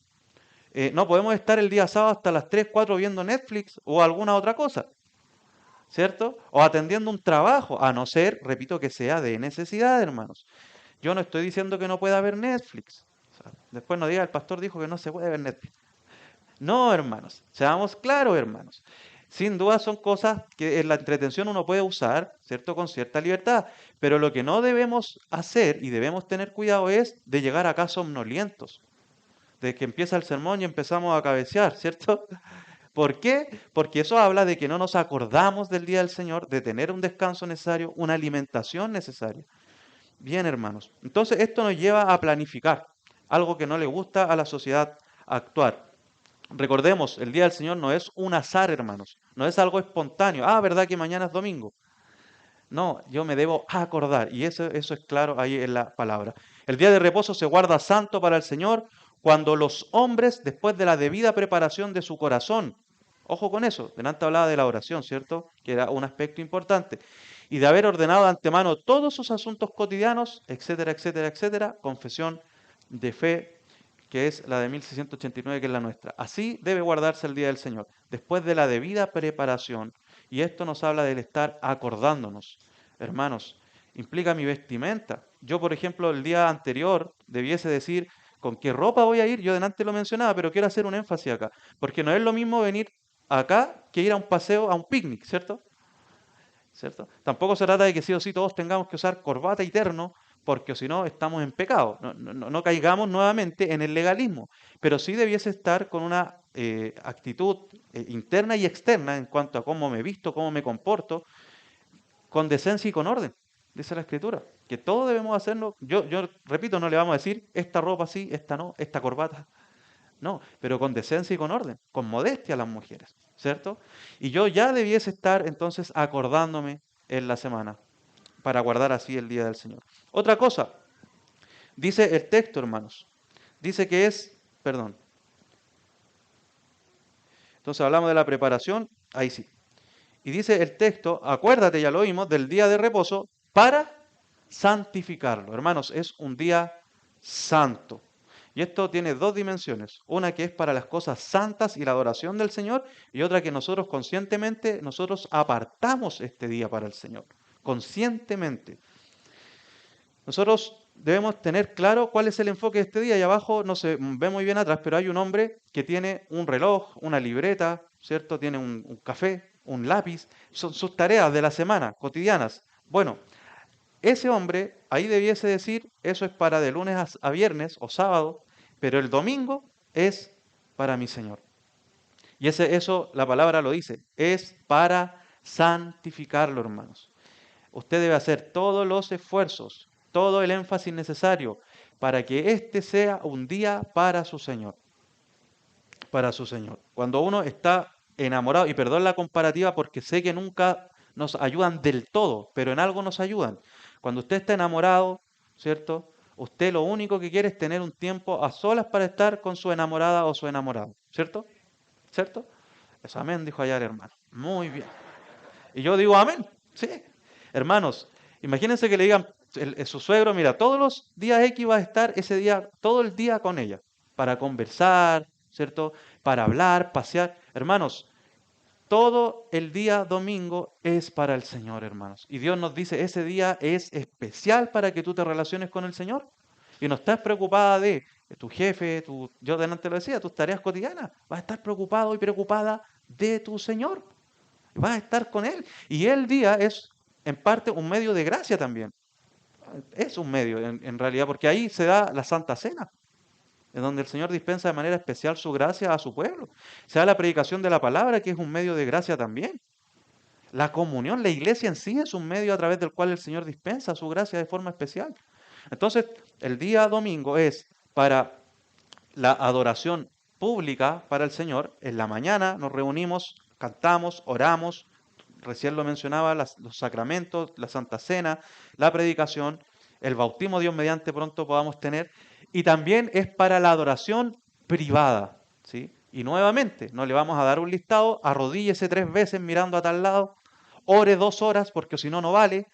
No podemos estar el día sábado hasta las 3 4 viendo Netflix o alguna otra cosa, ¿cierto? O atendiendo un trabajo, a no ser, repito, que sea de necesidad, hermanos. Yo no estoy diciendo que no pueda ver Netflix. O sea, después no diga, el pastor dijo que no se puede ver Netflix. No, hermanos, seamos claros, hermanos. Sin duda son cosas que en la entretención uno puede usar, ¿cierto? Con cierta libertad. Pero lo que no debemos hacer y debemos tener cuidado es de llegar acá somnolientos. De que empieza el sermón y empezamos a cabecear, ¿cierto? ¿Por qué? Porque eso habla de que no nos acordamos del día del Señor, de tener un descanso necesario, una alimentación necesaria. Bien, hermanos. Entonces esto nos lleva a planificar, algo que no le gusta a la sociedad actuar. Recordemos, el día del Señor no es un azar, hermanos, no es algo espontáneo. Ah, ¿verdad que mañana es domingo? No, yo me debo acordar, y eso es claro ahí en la palabra. El día de reposo se guarda santo para el Señor cuando los hombres, después de la debida preparación de su corazón, ojo con eso, delante hablaba de la oración, ¿cierto? Que era un aspecto importante, y de haber ordenado de antemano todos sus asuntos cotidianos, etcétera, etcétera, etcétera, confesión de fe, que es la de 1689, que es la nuestra. Así debe guardarse el día del Señor, después de la debida preparación. Y esto nos habla del estar acordándonos. Hermanos, implica mi vestimenta. Yo, por ejemplo, el día anterior debiese decir con qué ropa voy a ir. Yo delante lo mencionaba, pero quiero hacer un énfasis acá. Porque no es lo mismo venir acá que ir a un paseo, a un picnic, ¿cierto? ¿Cierto? Tampoco se trata de que sí o sí todos tengamos que usar corbata y terno, porque si no estamos en pecado. No caigamos nuevamente en el legalismo, pero sí debiese estar con una actitud interna y externa en cuanto a cómo me visto, cómo me comporto, con decencia y con orden, dice la Escritura. Que todo debemos hacerlo. Yo repito, no le vamos a decir esta ropa sí, esta no, esta corbata. No, pero con decencia y con orden, con modestia a las mujeres, ¿cierto? Y yo ya debiese estar entonces acordándome en la semana para guardar así el día del Señor. Otra cosa, dice el texto, hermanos, dice que es, perdón, Entonces hablamos de la preparación, ahí sí. Y dice el texto, acuérdate, ya lo oímos, del día de reposo para santificarlo. Hermanos, es un día santo. Y esto tiene dos dimensiones. Una que es para las cosas santas y la adoración del Señor, y otra que nosotros conscientemente, nosotros apartamos este día para el Señor. Conscientemente. Nosotros debemos tener claro cuál es el enfoque de este día. Y abajo no se ve muy bien atrás, pero hay un hombre que tiene un reloj, una libreta, ¿cierto? Tiene un café, un lápiz. Son sus tareas de la semana, cotidianas. Bueno, ese hombre ahí debiese decir, eso es para de lunes a viernes o sábado, pero el domingo es para mi Señor. Y eso la palabra lo dice, es para santificarlo, hermanos. Usted debe hacer todos los esfuerzos, todo el énfasis necesario para que este sea un día para su Señor, para su Señor. Cuando uno está enamorado, y perdón la comparativa porque sé que nunca nos ayudan del todo, pero en algo nos ayudan. Cuando usted está enamorado, ¿cierto? Usted lo único que quiere es tener un tiempo a solas para estar con su enamorada o su enamorado, ¿cierto? ¿Cierto? Eso, amén, dijo ayer, hermano. Muy bien. Y yo digo amén. Sí. Hermanos, imagínense que le digan su suegro, mira, todos los días X va a estar ese día, todo el día con ella, para conversar, ¿cierto? Para hablar, pasear. Hermanos, todo el día domingo es para el Señor, hermanos. Y Dios nos dice, ese día es especial para que tú te relaciones con el Señor. Y no estás preocupada de tu jefe, yo delante lo decía, tus tareas cotidianas. Vas a estar preocupado y preocupada de tu Señor. Vas a estar con Él. Y el día es, en parte, un medio de gracia también. Es un medio, en realidad, porque ahí se da la Santa Cena, en donde el Señor dispensa de manera especial su gracia a su pueblo. Se da la predicación de la palabra, que es un medio de gracia también. La comunión, la iglesia en sí es un medio a través del cual el Señor dispensa su gracia de forma especial. Entonces, el día domingo es para la adoración pública para el Señor. En la mañana nos reunimos, cantamos, oramos, recién lo mencionaba, los sacramentos, la Santa Cena, la predicación, el bautismo Dios mediante pronto podamos tener, y también es para la adoración privada, ¿sí? Y nuevamente, no le vamos a dar un listado, arrodíllese 3 veces mirando a tal lado, ore 2 horas porque si no, no vale.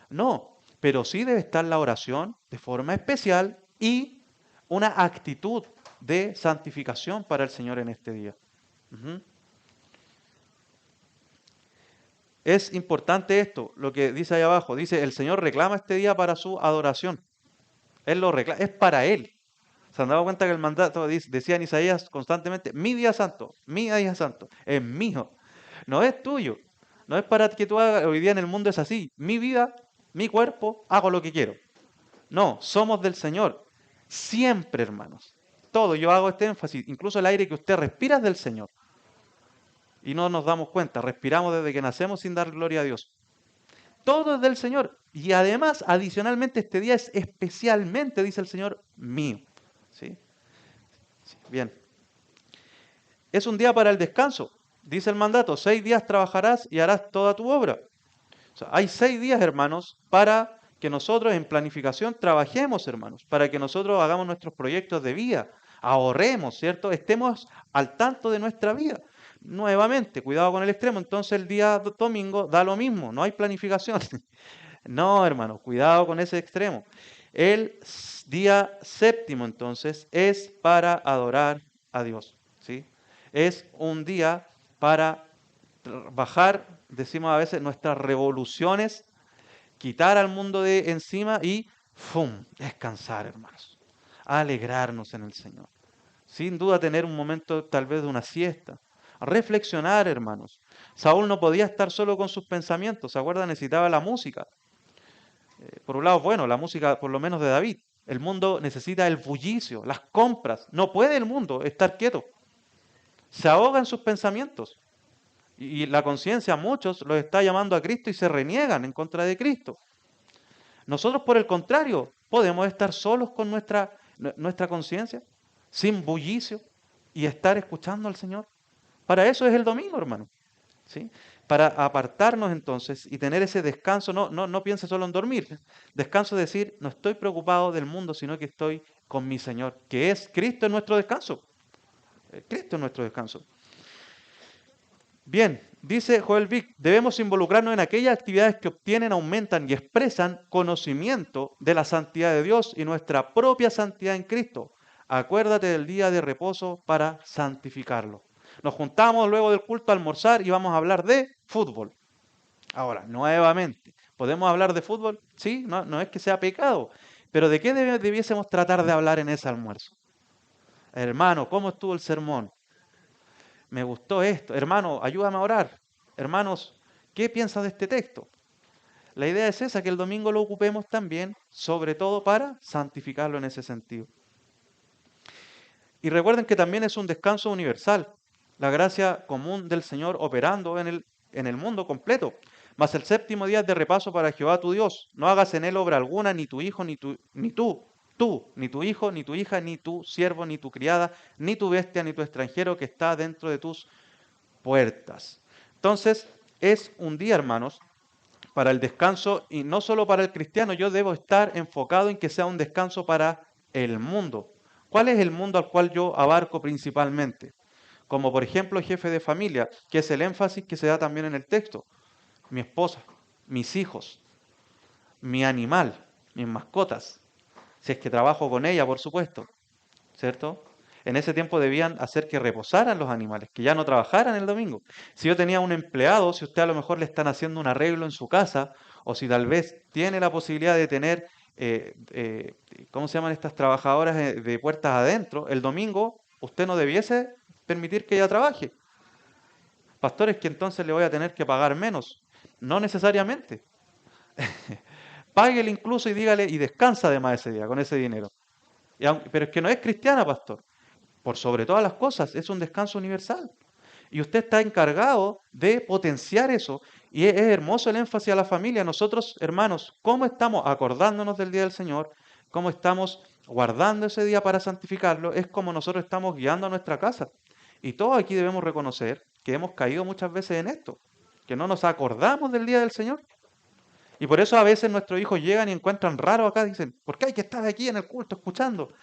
No, pero sí debe estar la oración de forma especial y una actitud de santificación para el Señor en este día. Ujú. Es importante esto, lo que dice ahí abajo. Dice, el Señor reclama este día para su adoración. Él lo reclama, es para Él. ¿Se han dado cuenta que el mandato decía en Isaías constantemente, mi día santo, es mío, no es tuyo. No es para que tú hagas, hoy día en el mundo es así, mi vida, mi cuerpo, hago lo que quiero. No, somos del Señor. Siempre, hermanos. Todo, yo hago este énfasis, incluso el aire que usted respira es del Señor. Y no nos damos cuenta, respiramos desde que nacemos sin dar gloria a Dios. Todo es del Señor. Y además, adicionalmente, este día es especialmente, dice el Señor, mío. ¿Sí? Sí, bien. Es un día para el descanso. Dice el mandato, 6 días trabajarás y harás toda tu obra. O sea, hay 6 días, hermanos, para que nosotros en planificación trabajemos, hermanos, para que nosotros hagamos nuestros proyectos de vida, ahorremos, ¿cierto? Estemos al tanto de nuestra vida. Nuevamente, cuidado con el extremo, entonces el día domingo da lo mismo, no hay planificación. No, hermano, cuidado con ese extremo. El día séptimo, entonces, es para adorar a Dios, ¿sí? Es un día para bajar, decimos a veces, nuestras revoluciones, quitar al mundo de encima y ¡fum! Descansar, hermanos. Alegrarnos en el Señor. Sin duda tener un momento tal vez de una siesta. Reflexionar, hermanos. Saúl no podía estar solo con sus pensamientos, ¿se acuerdan? Necesitaba la música. Por un lado, bueno, la música por lo menos de David. El mundo necesita el bullicio, las compras. No puede el mundo estar quieto. Se ahoga en sus pensamientos. Y la conciencia, muchos los está llamando a Cristo y se reniegan en contra de Cristo. Nosotros, por el contrario, podemos estar solos con nuestra conciencia, sin bullicio, y estar escuchando al Señor. Para eso es el domingo, hermano. ¿Sí? Para apartarnos entonces y tener ese descanso, no piense solo en dormir. Descanso es decir, no estoy preocupado del mundo, sino que estoy con mi Señor, que es Cristo en nuestro descanso. Cristo en nuestro descanso. Bien, dice Joel Vic, debemos involucrarnos en aquellas actividades que obtienen, aumentan y expresan conocimiento de la santidad de Dios y nuestra propia santidad en Cristo. Acuérdate del día de reposo para santificarlo. Nos juntamos luego del culto a almorzar y vamos a hablar de fútbol. Ahora, nuevamente, ¿podemos hablar de fútbol? Sí, no, no es que sea pecado, pero ¿de qué debiésemos tratar de hablar en ese almuerzo? Hermano, ¿cómo estuvo el sermón? Me gustó esto. Hermano, ayúdame a orar. Hermanos, ¿qué piensas de este texto? La idea es esa, que el domingo lo ocupemos también, sobre todo para santificarlo en ese sentido. Y recuerden que también es un descanso universal, la gracia común del Señor operando en el mundo completo. Mas el séptimo día es de repaso para Jehová tu Dios. No hagas en él obra alguna, ni tu hijo, ni tu hijo, ni tu hija, ni tu siervo, ni tu criada, ni tu bestia, ni tu extranjero que está dentro de tus puertas. Entonces, es un día, hermanos, para el descanso y no solo para el cristiano. Yo debo estar enfocado en que sea un descanso para el mundo. ¿Cuál es el mundo al cual yo abarco principalmente? Como por ejemplo jefe de familia, que es el énfasis que se da también en el texto. Mi esposa, mis hijos, mi animal, mis mascotas. Si es que trabajo con ella, por supuesto. ¿Cierto? En ese tiempo debían hacer que reposaran los animales, que ya no trabajaran el domingo. Si yo tenía un empleado, si usted a lo mejor le están haciendo un arreglo en su casa, o si tal vez tiene la posibilidad de tener, ¿cómo se llaman estas trabajadoras de puertas adentro? El domingo usted no debiese permitir que ella trabaje. Pastores, que entonces le voy a tener que pagar menos. No necesariamente. Páguele incluso y dígale y descansa además ese día con ese dinero. Pero es que no es cristiana, pastor. Por sobre todas las cosas, es un descanso universal. Y usted está encargado de potenciar eso. Y es hermoso el énfasis a la familia. Nosotros, hermanos, ¿cómo estamos acordándonos del día del Señor? ¿Cómo estamos guardando ese día para santificarlo? Es como nosotros estamos guiando a nuestra casa. Y todos aquí debemos reconocer que hemos caído muchas veces en esto, que no nos acordamos del día del Señor. Y por eso a veces nuestros hijos llegan y encuentran raro acá, dicen, ¿por qué hay que estar aquí en el culto escuchando?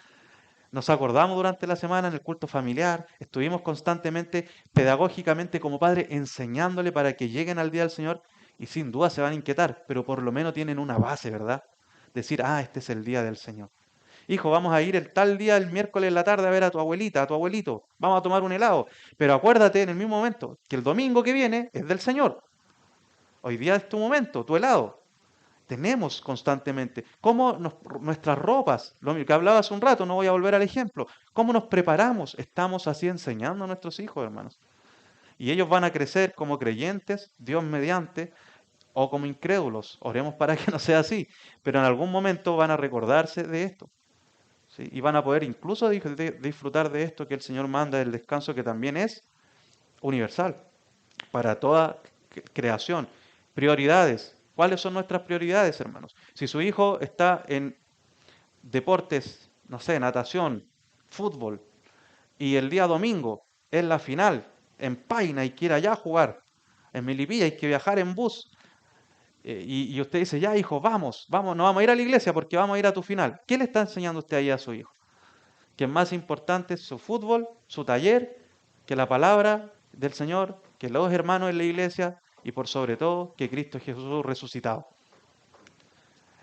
Nos acordamos durante la semana en el culto familiar, estuvimos constantemente, pedagógicamente como padres, enseñándole para que lleguen al día del Señor y sin duda se van a inquietar, pero por lo menos tienen una base, ¿verdad? Decir, este es el día del Señor. Hijo, vamos a ir el tal día, el miércoles en la tarde, a ver a tu abuelita, a tu abuelito, vamos a tomar un helado, pero acuérdate en el mismo momento que el domingo que viene es del Señor. Hoy día es tu momento, tu helado. Tenemos constantemente. ¿Cómo nuestras ropas? Lo que hablaba hace un rato, no voy a volver al ejemplo. ¿Cómo nos preparamos? Estamos así enseñando a nuestros hijos, hermanos. Y ellos van a crecer como creyentes, Dios mediante, o como incrédulos. Oremos para que no sea así. Pero en algún momento van a recordarse de esto. ¿Sí? Y van a poder incluso disfrutar de esto que el Señor manda, del descanso que también es universal para toda creación. Prioridades. ¿Cuáles son nuestras prioridades, hermanos? Si su hijo está en deportes, no sé, natación, fútbol, y el día domingo es la final en Paina y quiere allá jugar, en Melipilla hay que viajar en bus, y usted dice, ya hijo, vamos, vamos, no vamos a ir a la iglesia porque vamos a ir a tu final. ¿Qué le está enseñando usted ahí a su hijo? Que es más importante su fútbol, su taller, que la palabra del Señor, que los hermanos en la iglesia y por sobre todo que Cristo Jesús resucitado.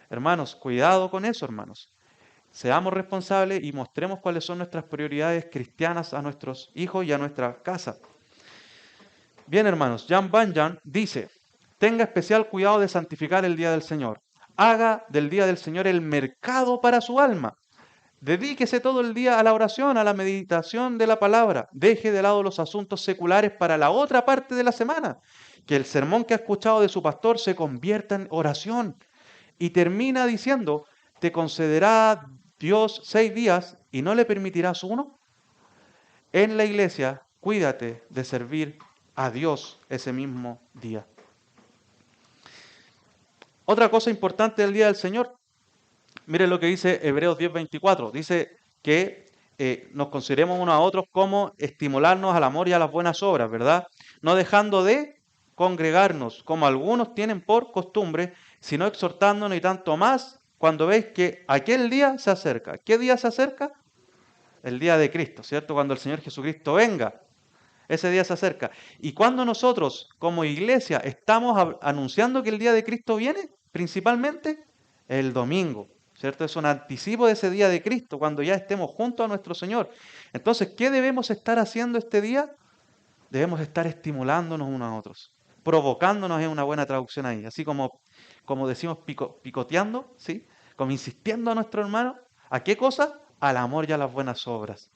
Hermanos, cuidado con eso, hermanos. Seamos responsables y mostremos cuáles son nuestras prioridades cristianas a nuestros hijos y a nuestra casa. Bien, hermanos, Jan Banyan dice, tenga especial cuidado de santificar el día del Señor. Haga del día del Señor el mercado para su alma. Dedíquese todo el día a la oración, a la meditación de la palabra. Deje de lado los asuntos seculares para la otra parte de la semana. Que el sermón que ha escuchado de su pastor se convierta en oración. Y termina diciendo, te concederá Dios 6 días y no le permitirás uno. En la iglesia, cuídate de servir a Dios ese mismo día. Otra cosa importante del día del Señor, miren lo que dice Hebreos 10:24. Dice que nos consideremos unos a otros como estimularnos al amor y a las buenas obras, ¿verdad? No dejando de congregarnos, como algunos tienen por costumbre, sino exhortándonos y tanto más cuando veis que aquel día se acerca. ¿Qué día se acerca? El día de Cristo, ¿cierto? Cuando el Señor Jesucristo venga. Ese día se acerca. Y cuando nosotros, como iglesia, estamos anunciando que el día de Cristo viene, principalmente el domingo, ¿cierto? Es un anticipo de ese día de Cristo, cuando ya estemos juntos a nuestro Señor. Entonces, ¿qué debemos estar haciendo este día? Debemos estar estimulándonos unos a otros, provocándonos es una buena traducción ahí, así como decimos picoteando, ¿sí? Como insistiendo a nuestro hermano, ¿a qué cosa? Al amor y a las buenas obras.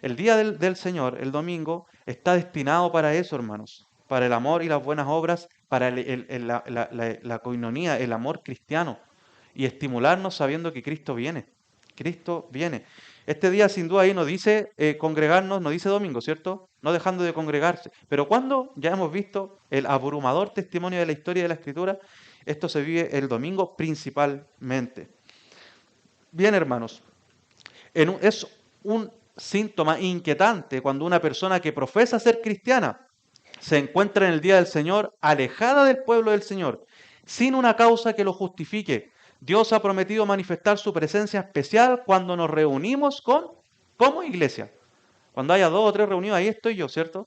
El día del Señor, el domingo, está destinado para eso, hermanos, para el amor y las buenas obras, para la coinonía, el amor cristiano, y estimularnos sabiendo que Cristo viene. Cristo viene. Este día sin duda ahí nos dice congregarnos, nos dice domingo, ¿cierto? No dejando de congregarse. Pero cuando ya hemos visto el abrumador testimonio de la historia de la Escritura, esto se vive el domingo principalmente. Bien, hermanos, es un síntoma inquietante cuando una persona que profesa ser cristiana se encuentra en el día del Señor alejada del pueblo del Señor, sin una causa que lo justifique. Dios ha prometido manifestar su presencia especial cuando nos reunimos como iglesia. Cuando haya 2 o 3 reunidos, ahí estoy yo, ¿cierto?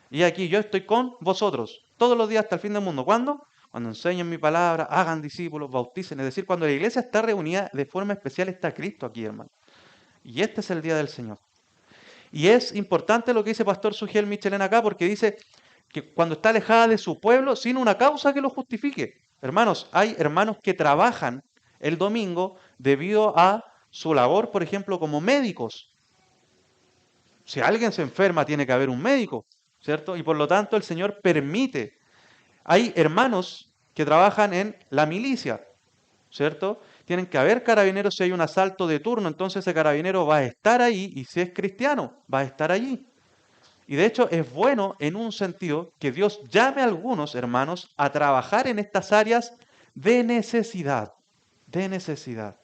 Y aquí yo estoy con vosotros todos los días hasta el fin del mundo. ¿Cuándo? Cuando enseñen mi palabra, hagan discípulos, bauticen. Es decir, cuando la iglesia está reunida de forma especial, está Cristo aquí, hermano. Y este es el día del Señor. Y es importante lo que dice Pastor Sugiel Michelén acá, porque dice que cuando está alejada de su pueblo, sin una causa que lo justifique. Hermanos, hay hermanos que trabajan el domingo debido a su labor, por ejemplo, como médicos. Si alguien se enferma, tiene que haber un médico, ¿cierto? Y por lo tanto el Señor permite. Hay hermanos que trabajan en la milicia, ¿cierto? Tienen que haber carabineros si hay un asalto de turno, entonces ese carabinero va a estar ahí y si es cristiano, va a estar allí. Y de hecho es bueno en un sentido que Dios llame a algunos hermanos a trabajar en estas áreas de necesidad, de necesidad.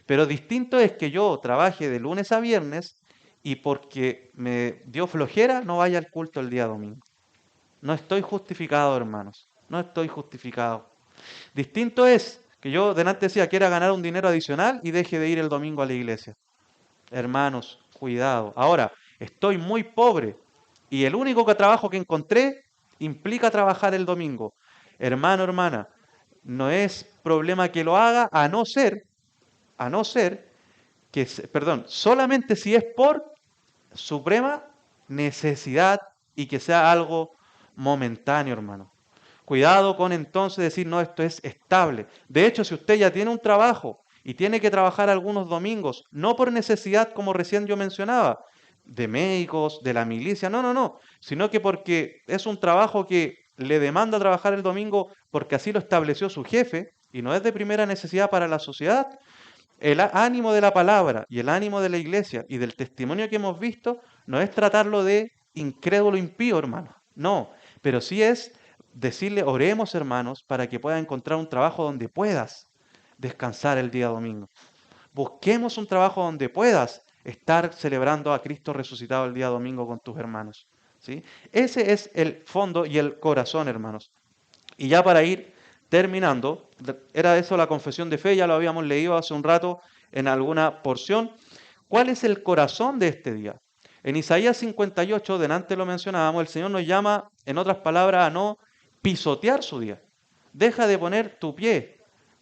Pero distinto es que yo trabaje de lunes a viernes y porque me dio flojera no vaya al culto el día domingo. No estoy justificado, hermanos, no estoy justificado. Distinto es que yo delante decía quiera ganar un dinero adicional y deje de ir el domingo a la iglesia. Hermanos, cuidado. Ahora, estoy muy pobre y el único trabajo que encontré implica trabajar el domingo. Hermano, hermana, no es problema que lo haga a no ser que, perdón, solamente si es por suprema necesidad y que sea algo momentáneo, hermano. Cuidado con entonces decir, no, esto es estable. De hecho, si usted ya tiene un trabajo y tiene que trabajar algunos domingos, no por necesidad, como recién yo mencionaba, de médicos, de la milicia, no, no, no, sino que porque es un trabajo que le demanda trabajar el domingo porque así lo estableció su jefe y no es de primera necesidad para la sociedad, el ánimo de la palabra y el ánimo de la iglesia y del testimonio que hemos visto no es tratarlo de incrédulo impío, hermano. No, pero sí es decirle, oremos, hermanos, para que pueda encontrar un trabajo donde puedas descansar el día domingo. Busquemos un trabajo donde puedas estar celebrando a Cristo resucitado el día domingo con tus hermanos. ¿Sí? Ese es el fondo y el corazón, hermanos. Y ya para ir terminando, era eso la confesión de fe, ya lo habíamos leído hace un rato en alguna porción. ¿Cuál es el corazón de este día? En Isaías 58, delante lo mencionábamos, el Señor nos llama, en otras palabras, a no pisotear su día. Deja de poner tu pie,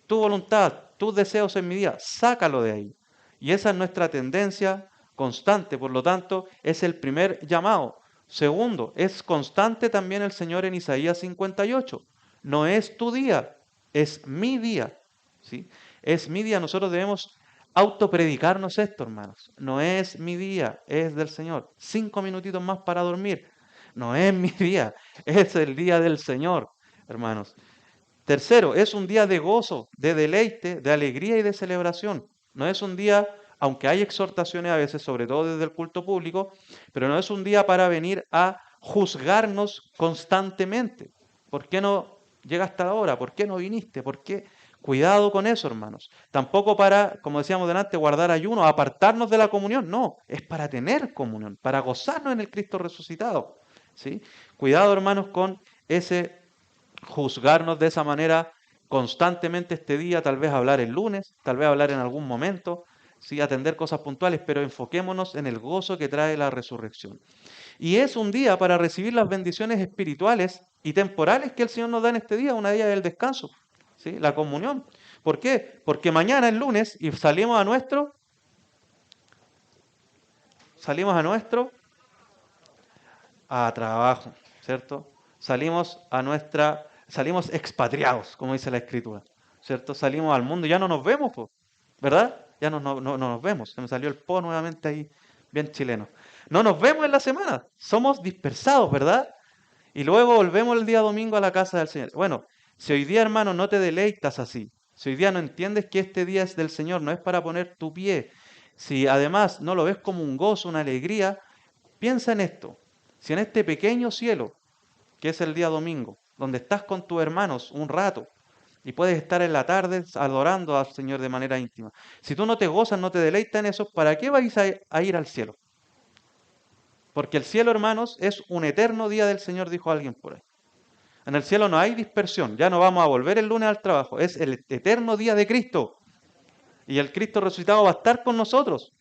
tu voluntad, tus deseos en mi día, sácalo de ahí. Y esa es nuestra tendencia constante, por lo tanto, es el primer llamado. Segundo, es constante también el Señor en Isaías 58. No es tu día, es mi día. ¿Sí? Es mi día. Nosotros debemos autopredicarnos esto, hermanos. No es mi día, es del Señor. 5 minutitos más para dormir. No es mi día, es el día del Señor, hermanos. Tercero, es un día de gozo, de deleite, de alegría y de celebración. No es un día, aunque hay exhortaciones a veces, sobre todo desde el culto público, pero no es un día para venir a juzgarnos constantemente. ¿Por qué no llegaste ahora? ¿Por qué no viniste? ¿Por qué? Cuidado con eso, hermanos. Tampoco para, como decíamos delante, guardar ayuno, apartarnos de la comunión. No, es para tener comunión, para gozarnos en el Cristo resucitado. ¿Sí? Cuidado, hermanos, con ese juzgarnos de esa manera constantemente este día, tal vez hablar el lunes, tal vez hablar en algún momento, sí, atender cosas puntuales, pero enfoquémonos en el gozo que trae la resurrección. Y es un día para recibir las bendiciones espirituales y temporales que el Señor nos da en este día, una día del descanso, ¿sí? La comunión. ¿Por qué? Porque mañana es lunes y salimos a trabajo, ¿cierto? Salimos expatriados, como dice la Escritura, ¿cierto? Salimos al mundo, ya no nos vemos, po, ¿verdad? Ya no nos vemos. Se me salió el po nuevamente ahí, bien chileno. No nos vemos en la semana, somos dispersados, ¿verdad? Y luego volvemos el día domingo a la casa del Señor. Bueno, si hoy día, hermano, no te deleitas así, si hoy día no entiendes que este día es del Señor, no es para poner tu pie, si además no lo ves como un gozo, una alegría, piensa en esto. Si en este pequeño cielo, que es el día domingo, donde estás con tus hermanos un rato y puedes estar en la tarde adorando al Señor de manera íntima, si tú no te gozas, no te deleitas en eso, ¿para qué vais a ir al cielo? Porque el cielo, hermanos, es un eterno día del Señor, dijo alguien por ahí. En el cielo no hay dispersión, ya no vamos a volver el lunes al trabajo, es el eterno día de Cristo. Y el Cristo resucitado va a estar con nosotros.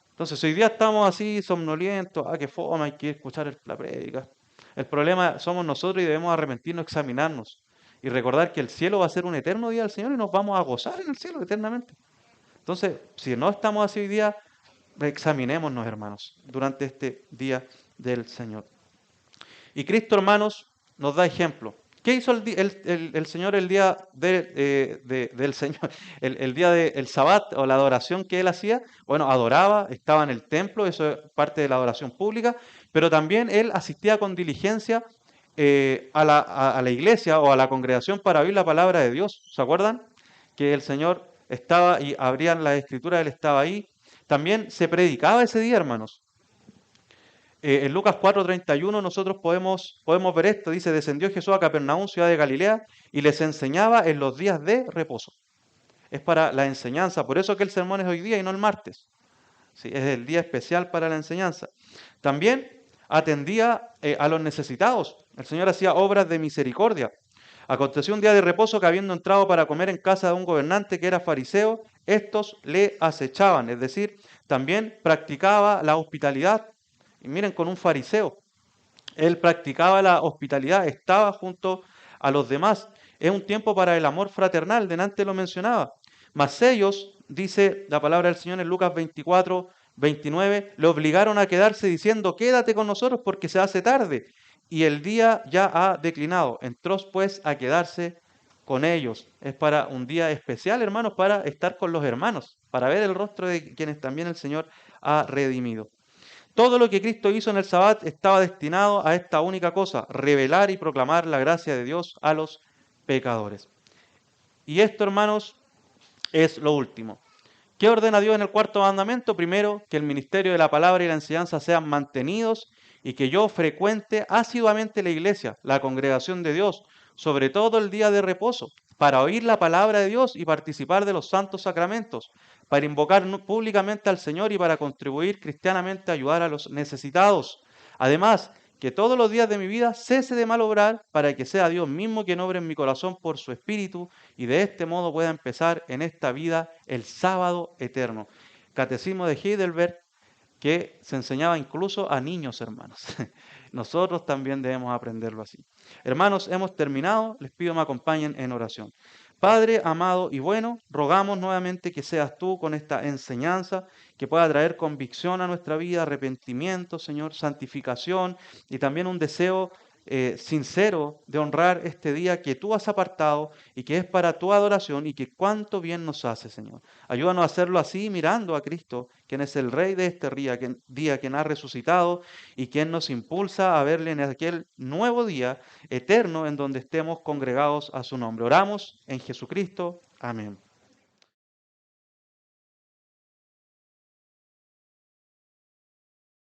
Entonces, hoy día estamos así somnolientos, qué fome, hay que escuchar la prédica. El problema somos nosotros y debemos arrepentirnos, examinarnos y recordar que el cielo va a ser un eterno día del Señor y nos vamos a gozar en el cielo eternamente. Entonces, si no estamos así hoy día, examinémonos, hermanos, durante este día del Señor. Y Cristo, hermanos, nos da ejemplo. ¿Qué hizo el Señor el día del Señor, el día del Sabbat o la adoración que él hacía? Bueno, adoraba, estaba en el templo, eso es parte de la adoración pública, pero también él asistía con diligencia a la iglesia o a la congregación para oír la palabra de Dios. ¿Se acuerdan? Que el Señor estaba y abrían las escrituras, él estaba ahí. También se predicaba ese día, hermanos. En Lucas 4:31 nosotros podemos ver esto. Dice, descendió Jesús a Capernaum, ciudad de Galilea, y les enseñaba en los días de reposo. Es para la enseñanza. Por eso que el sermón es hoy día y no el martes. ¿Sí? Es el día especial para la enseñanza. También atendía a los necesitados. El Señor hacía obras de misericordia. Aconteció un día de reposo que habiendo entrado para comer en casa de un gobernante que era fariseo, estos le acechaban. Es decir, también practicaba la hospitalidad. Y miren, con un fariseo. Él practicaba la hospitalidad, estaba junto a los demás. Es un tiempo para el amor fraternal, delante lo mencionaba. Mas ellos, dice la palabra del Señor en Lucas 24:29, le obligaron a quedarse diciendo, quédate con nosotros porque se hace tarde y el día ya ha declinado. Entró pues a quedarse con ellos. Es para un día especial, hermanos, para estar con los hermanos, para ver el rostro de quienes también el Señor ha redimido. Todo lo que Cristo hizo en el Sabbat estaba destinado a esta única cosa, revelar y proclamar la gracia de Dios a los pecadores. Y esto, hermanos, es lo último. ¿Qué ordena Dios en el cuarto mandamiento? Primero, que el ministerio de la palabra y la enseñanza sean mantenidos y que yo frecuente asiduamente la iglesia, la congregación de Dios, sobre todo el día de reposo, para oír la palabra de Dios y participar de los santos sacramentos, para invocar públicamente al Señor y para contribuir cristianamente a ayudar a los necesitados. Además, que todos los días de mi vida cese de mal obrar para que sea Dios mismo quien obre en mi corazón por su Espíritu y de este modo pueda empezar en esta vida el sábado eterno. Catecismo de Heidelberg que se enseñaba incluso a niños, hermanos. Nosotros también debemos aprenderlo así. Hermanos, hemos terminado. Les pido me acompañen en oración. Padre amado y bueno, rogamos nuevamente que seas tú con esta enseñanza, que pueda traer convicción a nuestra vida, arrepentimiento, Señor, santificación y también un deseo sincero de honrar este día que tú has apartado y que es para tu adoración y que cuánto bien nos hace, Señor. Ayúdanos a hacerlo así mirando a Cristo, quien es el Rey de este día, quien ha resucitado y quien nos impulsa a verle en aquel nuevo día eterno en donde estemos congregados a su nombre. Oramos en Jesucristo. Amén.